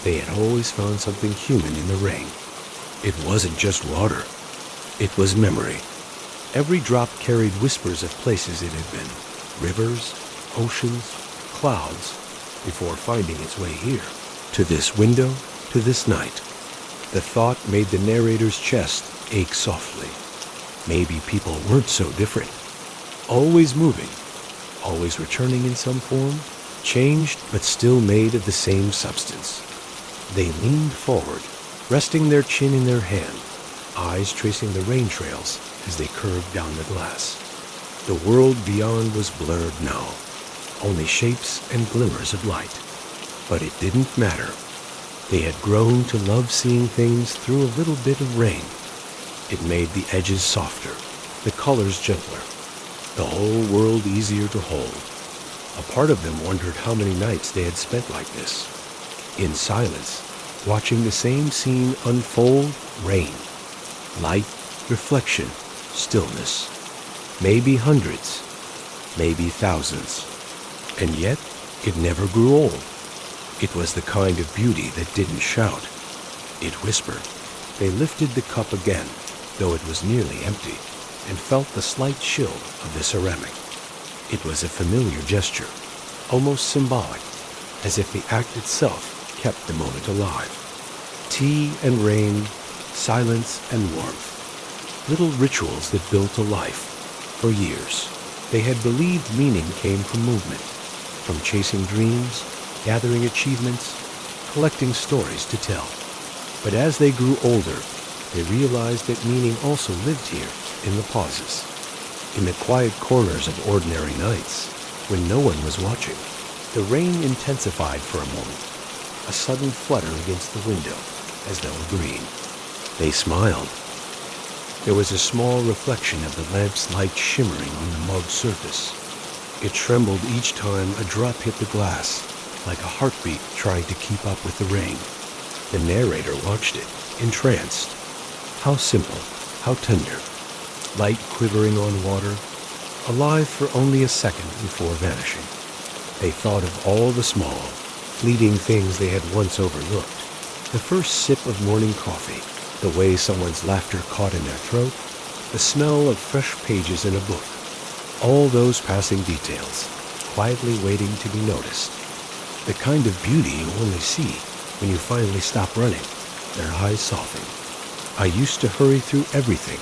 They had always found something human in the rain. It wasn't just water. It was memory. Every drop carried whispers of places it had been, rivers, oceans, clouds, before finding its way here, to this window, to this night. The thought made the narrator's chest ache softly. Maybe people weren't so different. Always moving, always returning in some form, changed but still made of the same substance. They leaned forward, resting their chin in their hand, eyes tracing the rain trails as they curved down the glass. The world beyond was blurred now, only shapes and glimmers of light. But it didn't matter. They had grown to love seeing things through a little bit of rain. It made the edges softer, the colors gentler, the whole world easier to hold. A part of them wondered how many nights they had spent like this, in silence, watching the same scene unfold, rain, light, reflection, stillness. Maybe hundreds, maybe thousands. And yet, it never grew old. It was the kind of beauty that didn't shout. It whispered. They lifted the cup again, though it was nearly empty, and felt the slight chill of the ceramic. It was a familiar gesture, almost symbolic, as if the act itself kept the moment alive. Tea and rain, silence and warmth. Little rituals that built a life. For years, they had believed meaning came from movement, from chasing dreams, gathering achievements, collecting stories to tell. But as they grew older, they realized that meaning also lived here, in the pauses, in the quiet corners of ordinary nights, when no one was watching. The rain intensified for a moment, a sudden flutter against the window, as though agreeing. They smiled. There was a small reflection of the lamp's light shimmering on the mug surface. It trembled each time a drop hit the glass, like a heartbeat trying to keep up with the rain. The narrator watched it, entranced. How simple, how tender. Light quivering on water, alive for only a second before vanishing. They thought of all the small, fleeting things they had once overlooked. The first sip of morning coffee, the way someone's laughter caught in their throat, the smell of fresh pages in a book. All those passing details, quietly waiting to be noticed. The kind of beauty you only see when you finally stop running. Their eyes softened. "I used to hurry through everything,"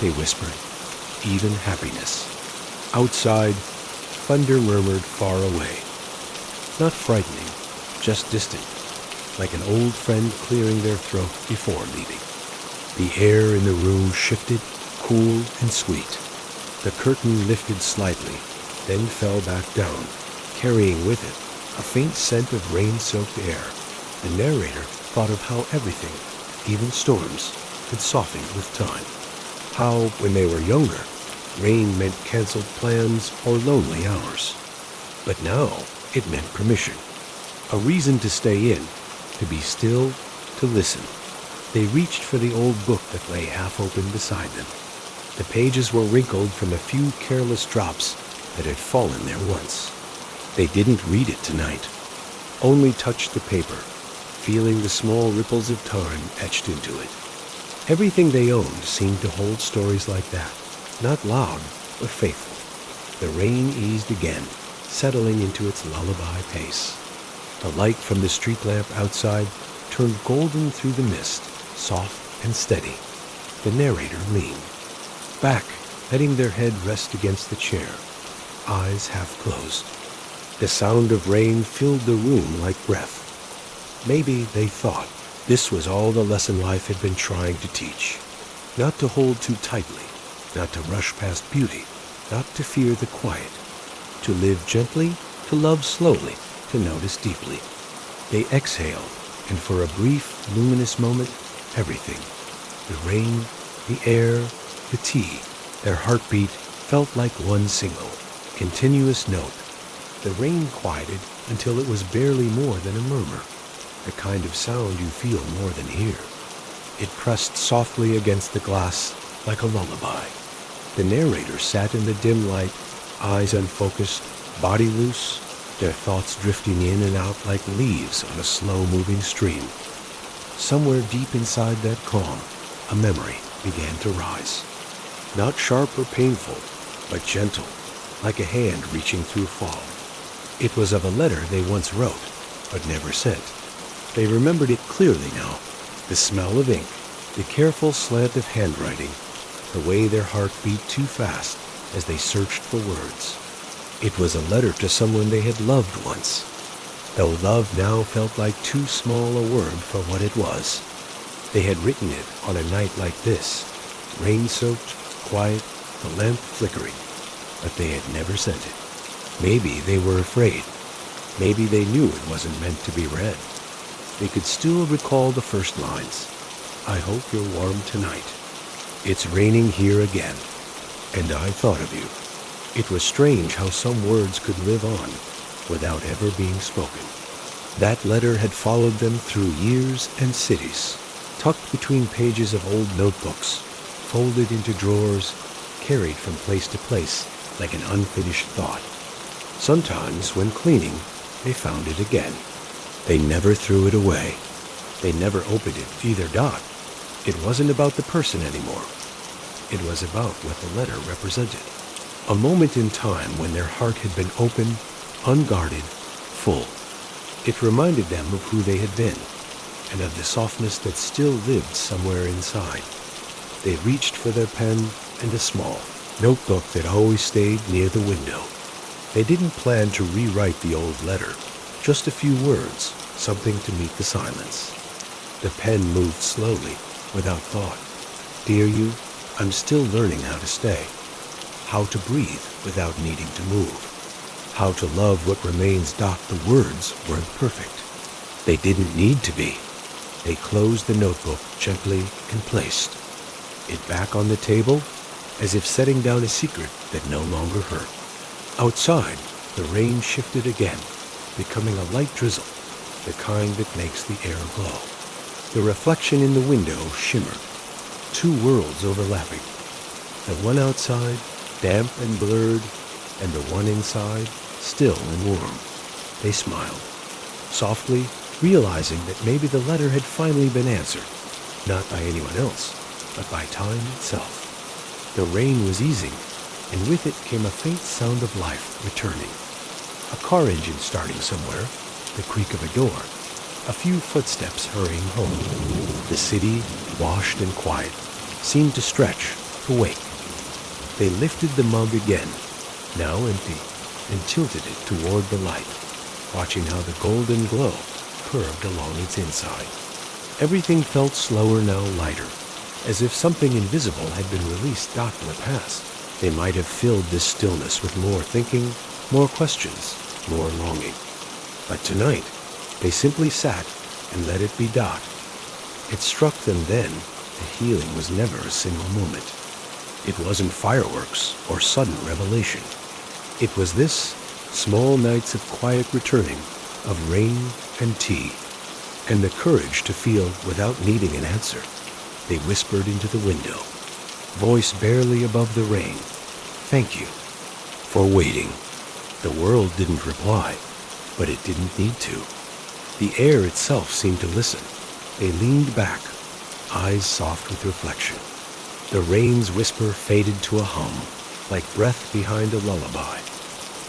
they whispered, "even happiness." Outside, thunder murmured far away. Not frightening, just distant, like an old friend clearing their throat before leaving. The air in the room shifted, cool and sweet. The curtain lifted slightly, then fell back down, carrying with it a faint scent of rain-soaked air. The narrator thought of how everything, even storms, had softened with time. How, when they were younger, rain meant canceled plans or lonely hours. But now it meant permission, a reason to stay in, to be still, to listen. They reached for the old book that lay half open beside them. The pages were wrinkled from a few careless drops that had fallen there once. They didn't read it tonight, only touched the paper, feeling the small ripples of time etched into it. Everything they owned seemed to hold stories like that, not loud, but faithful. The rain eased again, settling into its lullaby pace. The light from the street lamp outside turned golden through the mist, soft and steady. The narrator leaned back, letting their head rest against the chair, eyes half closed. The sound of rain filled the room like breath. Maybe, they thought, this was all the lesson life had been trying to teach. Not to hold too tightly, not to rush past beauty, not to fear the quiet. To live gently, to love slowly, to notice deeply. They exhaled, and for a brief, luminous moment, everything. The rain, the air, the tea, their heartbeat felt like one single, continuous note. The rain quieted until it was barely more than a murmur, the kind of sound you feel more than hear. It pressed softly against the glass like a lullaby. The narrator sat in the dim light, eyes unfocused, body loose, their thoughts drifting in and out like leaves on a slow-moving stream. Somewhere deep inside that calm, a memory began to rise. Not sharp or painful, but gentle, like a hand reaching through fog. It was of a letter they once wrote, but never sent. They remembered it clearly now, the smell of ink, the careful slant of handwriting, the way their heart beat too fast as they searched for words. It was a letter to someone they had loved once, though love now felt like too small a word for what it was. They had written it on a night like this, rain-soaked, quiet, the lamp flickering, but they had never sent it. Maybe they were afraid. Maybe they knew it wasn't meant to be read. They could still recall the first lines. I hope you're warm tonight. It's raining here again, and I thought of you. It was strange how some words could live on without ever being spoken. That letter had followed them through years and cities, tucked between pages of old notebooks, folded into drawers, carried from place to place like an unfinished thought. Sometimes, when cleaning, they found it again. They never threw it away. They never opened it either. It wasn't about the person anymore. It was about what the letter represented. A moment in time when their heart had been open, unguarded, full. It reminded them of who they had been, and of the softness that still lived somewhere inside. They reached for their pen and a small notebook that always stayed near the window. They didn't plan to rewrite the old letter, just a few words, something to meet the silence. The pen moved slowly, without thought. Dear you, I'm still learning how to stay. How to breathe without needing to move. How to love what remains. The words weren't perfect. They didn't need to be. They closed the notebook gently and placed it back on the table, as if setting down a secret that no longer hurt. Outside, the rain shifted again, becoming a light drizzle, the kind that makes the air glow. The reflection in the window shimmered, two worlds overlapping. The one outside, damp and blurred, and the one inside, still and warm. They smiled, softly, realizing that maybe the letter had finally been answered, not by anyone else, but by time itself. The rain was easing, and with it came a faint sound of life returning. A car engine starting somewhere, the creak of a door, a few footsteps hurrying home. The city, washed and quiet, seemed to stretch, to wake. They lifted the mug again, now empty, and tilted it toward the light, watching how the golden glow curved along its inside. Everything felt slower now, lighter, as if something invisible had been released in the past. They might have filled this stillness with more thinking, more questions, more longing. But tonight, they simply sat and let it be. It struck them then that healing was never a single moment. It wasn't fireworks or sudden revelation. It was this, small nights of quiet returning, of rain and tea, and the courage to feel without needing an answer. They whispered into the window, voice barely above the rain, thank you for waiting. The world didn't reply, but it didn't need to. The air itself seemed to listen. They leaned back, eyes soft with reflection. The rain's whisper faded to a hum, like breath behind a lullaby.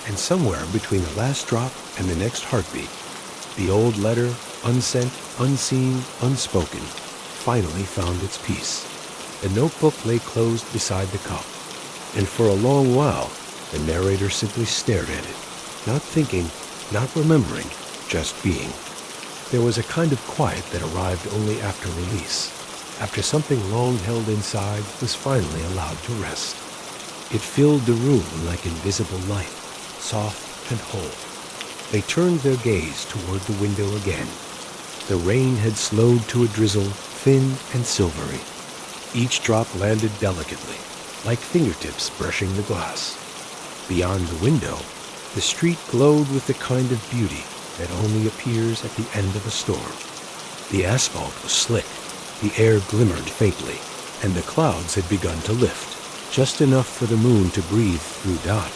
And somewhere between the last drop and the next heartbeat, the old letter, unsent, unseen, unspoken, finally found its peace. The notebook lay closed beside the cup, and for a long while, the narrator simply stared at it, not thinking, not remembering, just being. There was a kind of quiet that arrived only after release, after something long held inside was finally allowed to rest. It filled the room like invisible light, soft and whole. They turned their gaze toward the window again. The rain had slowed to a drizzle, thin and silvery. Each drop landed delicately, like fingertips brushing the glass. Beyond the window, the street glowed with the kind of beauty that only appears at the end of a storm. The asphalt was slick, the air glimmered faintly, and the clouds had begun to lift, just enough for the moon to breathe through Dot.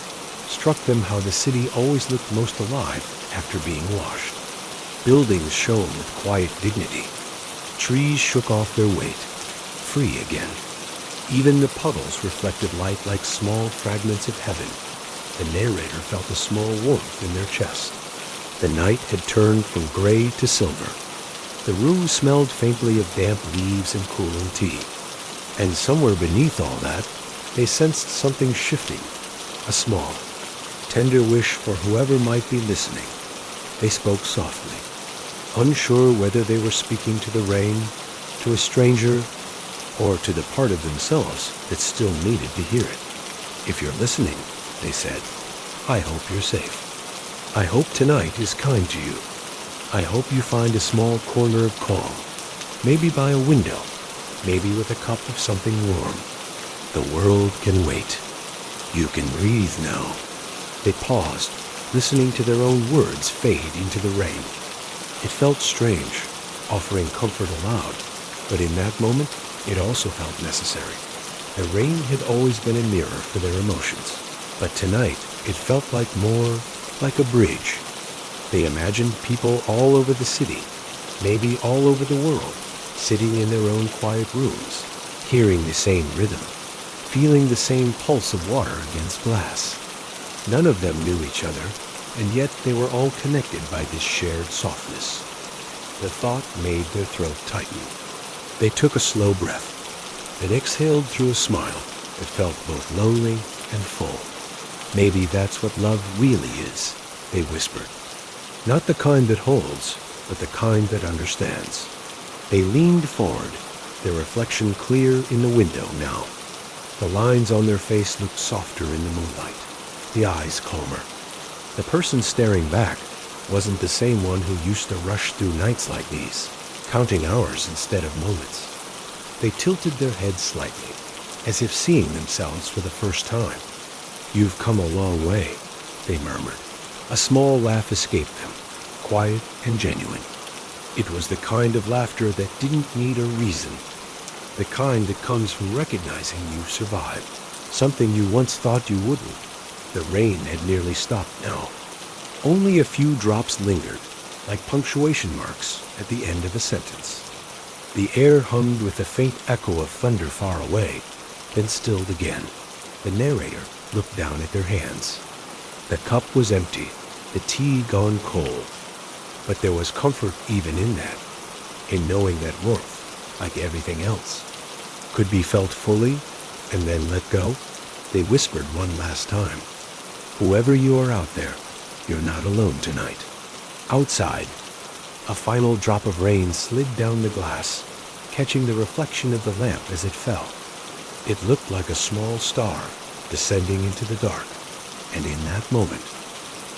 Struck them how the city always looked most alive after being washed. Buildings shone with quiet dignity. Trees shook off their weight, free again. Even the puddles reflected light like small fragments of heaven. The narrator felt a small warmth in their chest. The night had turned from gray to silver. The room smelled faintly of damp leaves and cooling tea. And somewhere beneath all that, they sensed something shifting, a small, tender wish for whoever might be listening. They spoke softly, unsure whether they were speaking to the rain, to a stranger, or to the part of themselves that still needed to hear it. If you're listening, they said, I hope you're safe. I hope tonight is kind to you. I hope you find a small corner of calm, maybe by a window, maybe with a cup of something warm. The world can wait. You can breathe now. They paused, listening to their own words fade into the rain. It felt strange, offering comfort aloud, but in that moment, it also felt necessary. The rain had always been a mirror for their emotions, but tonight it felt like more like a bridge. They imagined people all over the city, maybe all over the world, sitting in their own quiet rooms, hearing the same rhythm, feeling the same pulse of water against glass. None of them knew each other, and yet they were all connected by this shared softness. The thought made their throat tighten. They took a slow breath, then exhaled through a smile that felt both lonely and full. Maybe that's what love really is, they whispered. Not the kind that holds, but the kind that understands. They leaned forward, their reflection clear in the window now. The lines on their face looked softer in the moonlight, the eyes calmer. The person staring back wasn't the same one who used to rush through nights like these, counting hours instead of moments. They tilted their heads slightly, as if seeing themselves for the first time. You've come a long way, they murmured. A small laugh escaped them, quiet and genuine. It was the kind of laughter that didn't need a reason, the kind that comes from recognizing you survived, something you once thought you wouldn't. The rain had nearly stopped now. Only a few drops lingered, like punctuation marks at the end of a sentence. The air hummed with a faint echo of thunder far away, then stilled again. The narrator looked down at their hands. The cup was empty, the tea gone cold. But there was comfort even in that, in knowing that warmth, like everything else, could be felt fully and then let go. They whispered one last time, whoever you are out there, you're not alone tonight. Outside, a final drop of rain slid down the glass, catching the reflection of the lamp as it fell. It looked like a small star descending into the dark, and in that moment,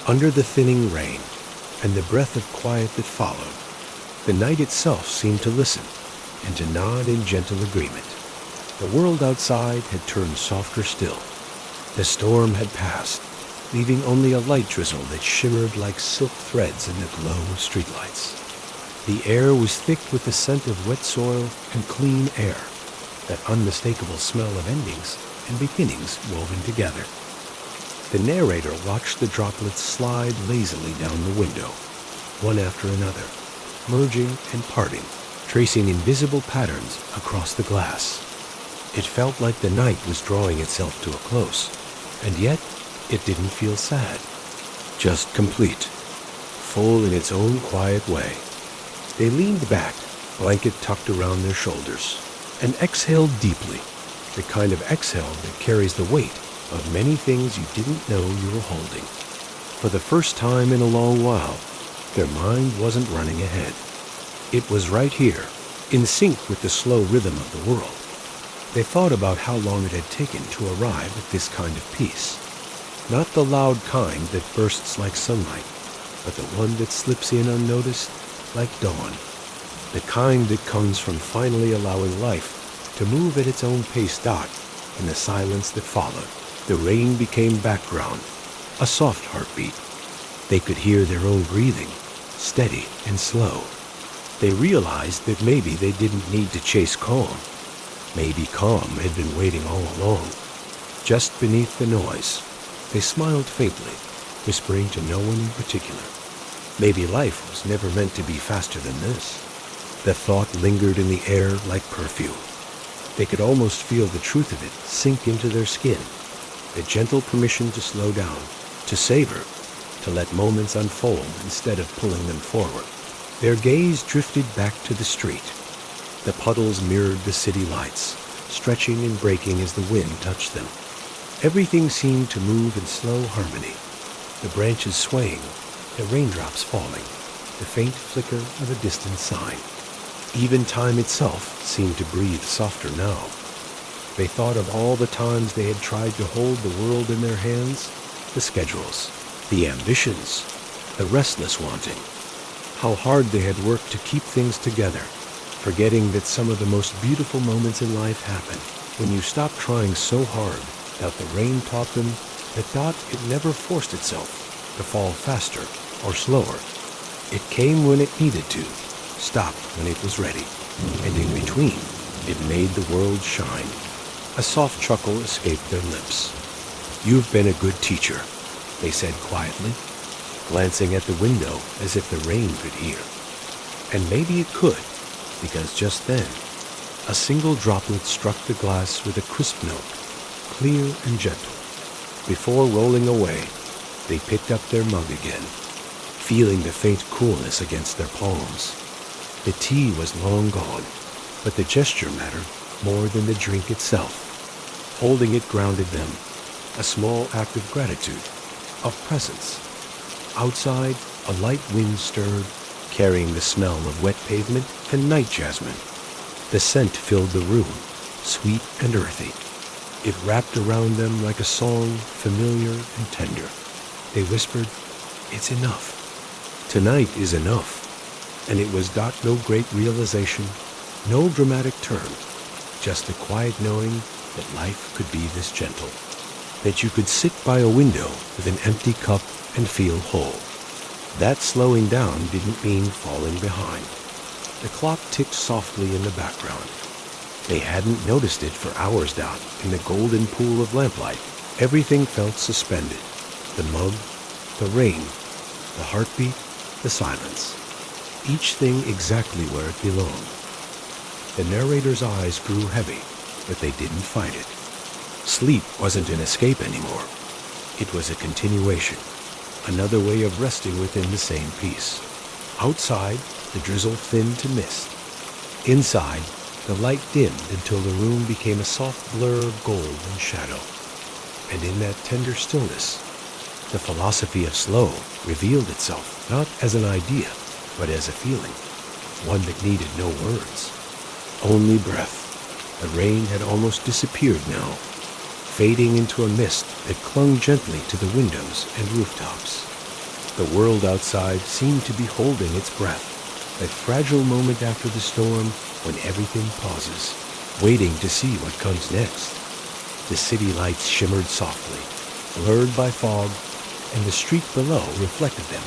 under the thinning rain and the breath of quiet that followed, the night itself seemed to listen and to nod in gentle agreement. The world outside had turned softer still. The storm had passed, leaving only a light drizzle that shimmered like silk threads in the glow of streetlights. The air was thick with the scent of wet soil and clean air, that unmistakable smell of endings and beginnings woven together. The narrator watched the droplets slide lazily down the window, one after another, merging and parting, tracing invisible patterns across the glass. It felt like the night was drawing itself to a close, and yet it didn't feel sad. Just complete, full in its own quiet way. They leaned back, blanket tucked around their shoulders, and exhaled deeply, the kind of exhale that carries the weight of many things you didn't know you were holding. For the first time in a long while, their mind wasn't running ahead. It was right here, in sync with the slow rhythm of the world. They thought about how long it had taken to arrive at this kind of peace. Not the loud kind that bursts like sunlight, but the one that slips in unnoticed like dawn. The kind that comes from finally allowing life to move at its own pace. In the silence that followed, the rain became background, a soft heartbeat. They could hear their own breathing, steady and slow. They realized that maybe they didn't need to chase calm. Maybe calm had been waiting all along, just beneath the noise. They smiled faintly, whispering to no one in particular. Maybe life was never meant to be faster than this. The thought lingered in the air like perfume. They could almost feel the truth of it sink into their skin, the gentle permission to slow down, to savor, to let moments unfold instead of pulling them forward. Their gaze drifted back to the street. The puddles mirrored the city lights, stretching and breaking as the wind touched them. Everything seemed to move in slow harmony, the branches swaying, the raindrops falling, the faint flicker of a distant sign. Even time itself seemed to breathe softer now. They thought of all the times they had tried to hold the world in their hands, the schedules, the ambitions, the restless wanting. How hard they had worked to keep things together, forgetting that some of the most beautiful moments in life happen when you stop trying so hard that the rain taught them that it never forced itself to fall faster or slower. It came when it needed to, stopped when it was ready, and in between, it made the world shine. A soft chuckle escaped their lips. "You've been a good teacher," they said quietly, glancing at the window as if the rain could hear. And maybe it could, because just then, a single droplet struck the glass with a crisp note, clear and gentle. Before rolling away, they picked up their mug again, feeling the faint coolness against their palms. The tea was long gone, but the gesture mattered more than the drink itself. Holding it grounded them, a small act of gratitude, of presence. Outside, a light wind stirred, carrying the smell of wet pavement and night jasmine. The scent filled the room, sweet and earthy. It wrapped around them like a song, familiar and tender. They whispered, "It's enough. Tonight is enough." And it was no great realization, no dramatic turn, just the quiet knowing that life could be this gentle, that you could sit by a window with an empty cup and feel whole. That slowing down didn't mean falling behind. The clock ticked softly in the background. They hadn't noticed it for hours now. In the golden pool of lamplight, everything felt suspended. The mug, the rain, the heartbeat, the silence. Each thing exactly where it belonged. The narrator's eyes grew heavy, but they didn't fight it. Sleep wasn't an escape anymore. It was a continuation, another way of resting within the same peace. Outside, the drizzle thinned to mist. Inside, the light dimmed until the room became a soft blur of gold and shadow. And in that tender stillness, the philosophy of slow revealed itself not as an idea, but as a feeling, one that needed no words, only breath. The rain had almost disappeared now, fading into a mist that clung gently to the windows and rooftops. The world outside seemed to be holding its breath, that fragile moment after the storm when everything pauses, waiting to see what comes next. The city lights shimmered softly, blurred by fog, and the street below reflected them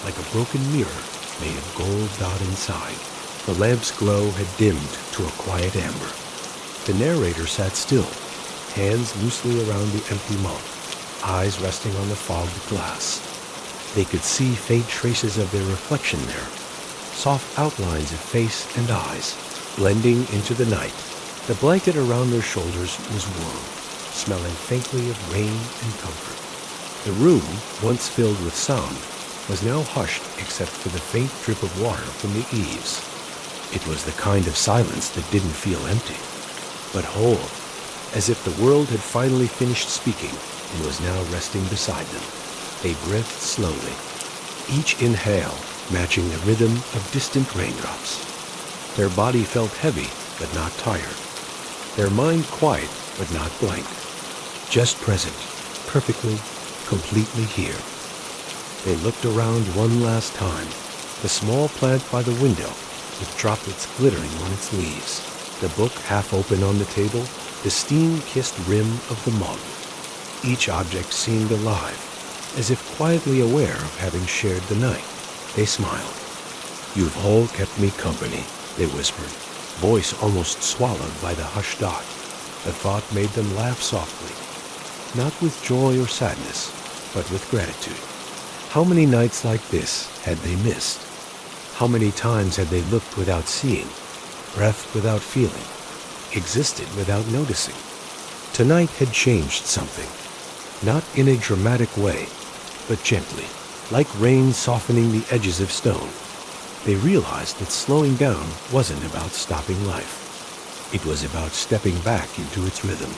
like a broken mirror made of gold inside. The lamp's glow had dimmed to a quiet amber. The narrator sat still, hands loosely around the empty mug, eyes resting on the fogged glass. They could see faint traces of their reflection there, soft outlines of face and eyes, blending into the night, The blanket around their shoulders was warm, smelling faintly of rain and comfort. The room, once filled with sound, was now hushed except for the faint drip of water from the eaves. It was the kind of silence that didn't feel empty, but whole, as if the world had finally finished speaking and was now resting beside them. They breathed slowly, each inhale matching the rhythm of distant raindrops. Their body felt heavy, but not tired. Their mind quiet, but not blank. Just present, perfectly, completely here. They looked around one last time, the small plant by the window, with droplets glittering on its leaves, the book half open on the table, the steam-kissed rim of the mug. Each object seemed alive, as if quietly aware of having shared the night. They smiled. "You've all kept me company," they whispered, voice almost swallowed by the hushed dot. The thought made them laugh softly, not with joy or sadness, but with gratitude. How many nights like this had they missed? How many times had they looked without seeing, breathed without feeling, existed without noticing? Tonight had changed something, not in a dramatic way, but gently, like rain softening the edges of stone. They realized that slowing down wasn't about stopping life. It was about stepping back into its rhythm,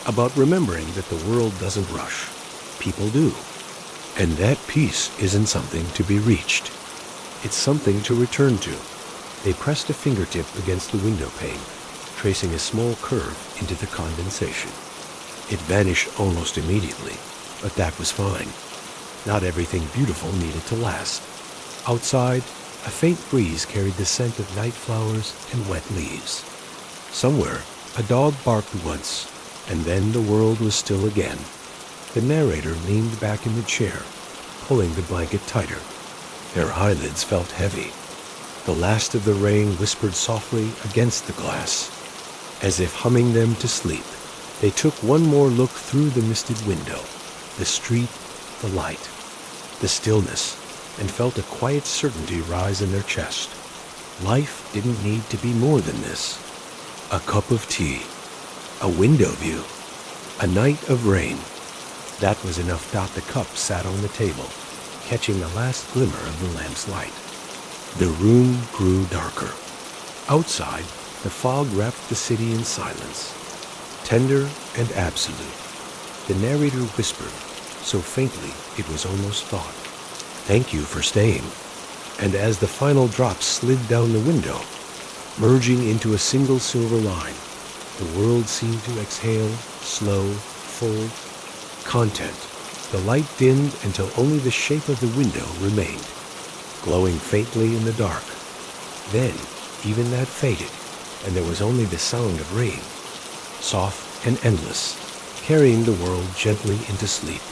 about remembering that the world doesn't rush. People do. And that peace isn't something to be reached. It's something to return to. They pressed a fingertip against the window pane, tracing a small curve into the condensation. It vanished almost immediately, but that was fine. Not everything beautiful needed to last. Outside, a faint breeze carried the scent of night flowers and wet leaves. Somewhere, a dog barked once, and then the world was still again. The narrator leaned back in the chair, pulling the blanket tighter. Their eyelids felt heavy. The last of the rain whispered softly against the glass, as if humming them to sleep. They took one more look through the misted window, the street, the light, the stillness, and felt a quiet certainty rise in their chest. Life didn't need to be more than this. A cup of tea, a window view, a night of rain. That was enough. The cup sat on the table, catching the last glimmer of the lamp's light. The room grew darker. Outside, the fog wrapped the city in silence, tender and absolute. The narrator whispered, so faintly it was almost thought, "Thank you for staying." And as the final drops slid down the window, merging into a single silver line, the world seemed to exhale, slow, full, content. The light dimmed until only the shape of the window remained, glowing faintly in the dark. Then, even that faded, and there was only the sound of rain, soft and endless, carrying the world gently into sleep.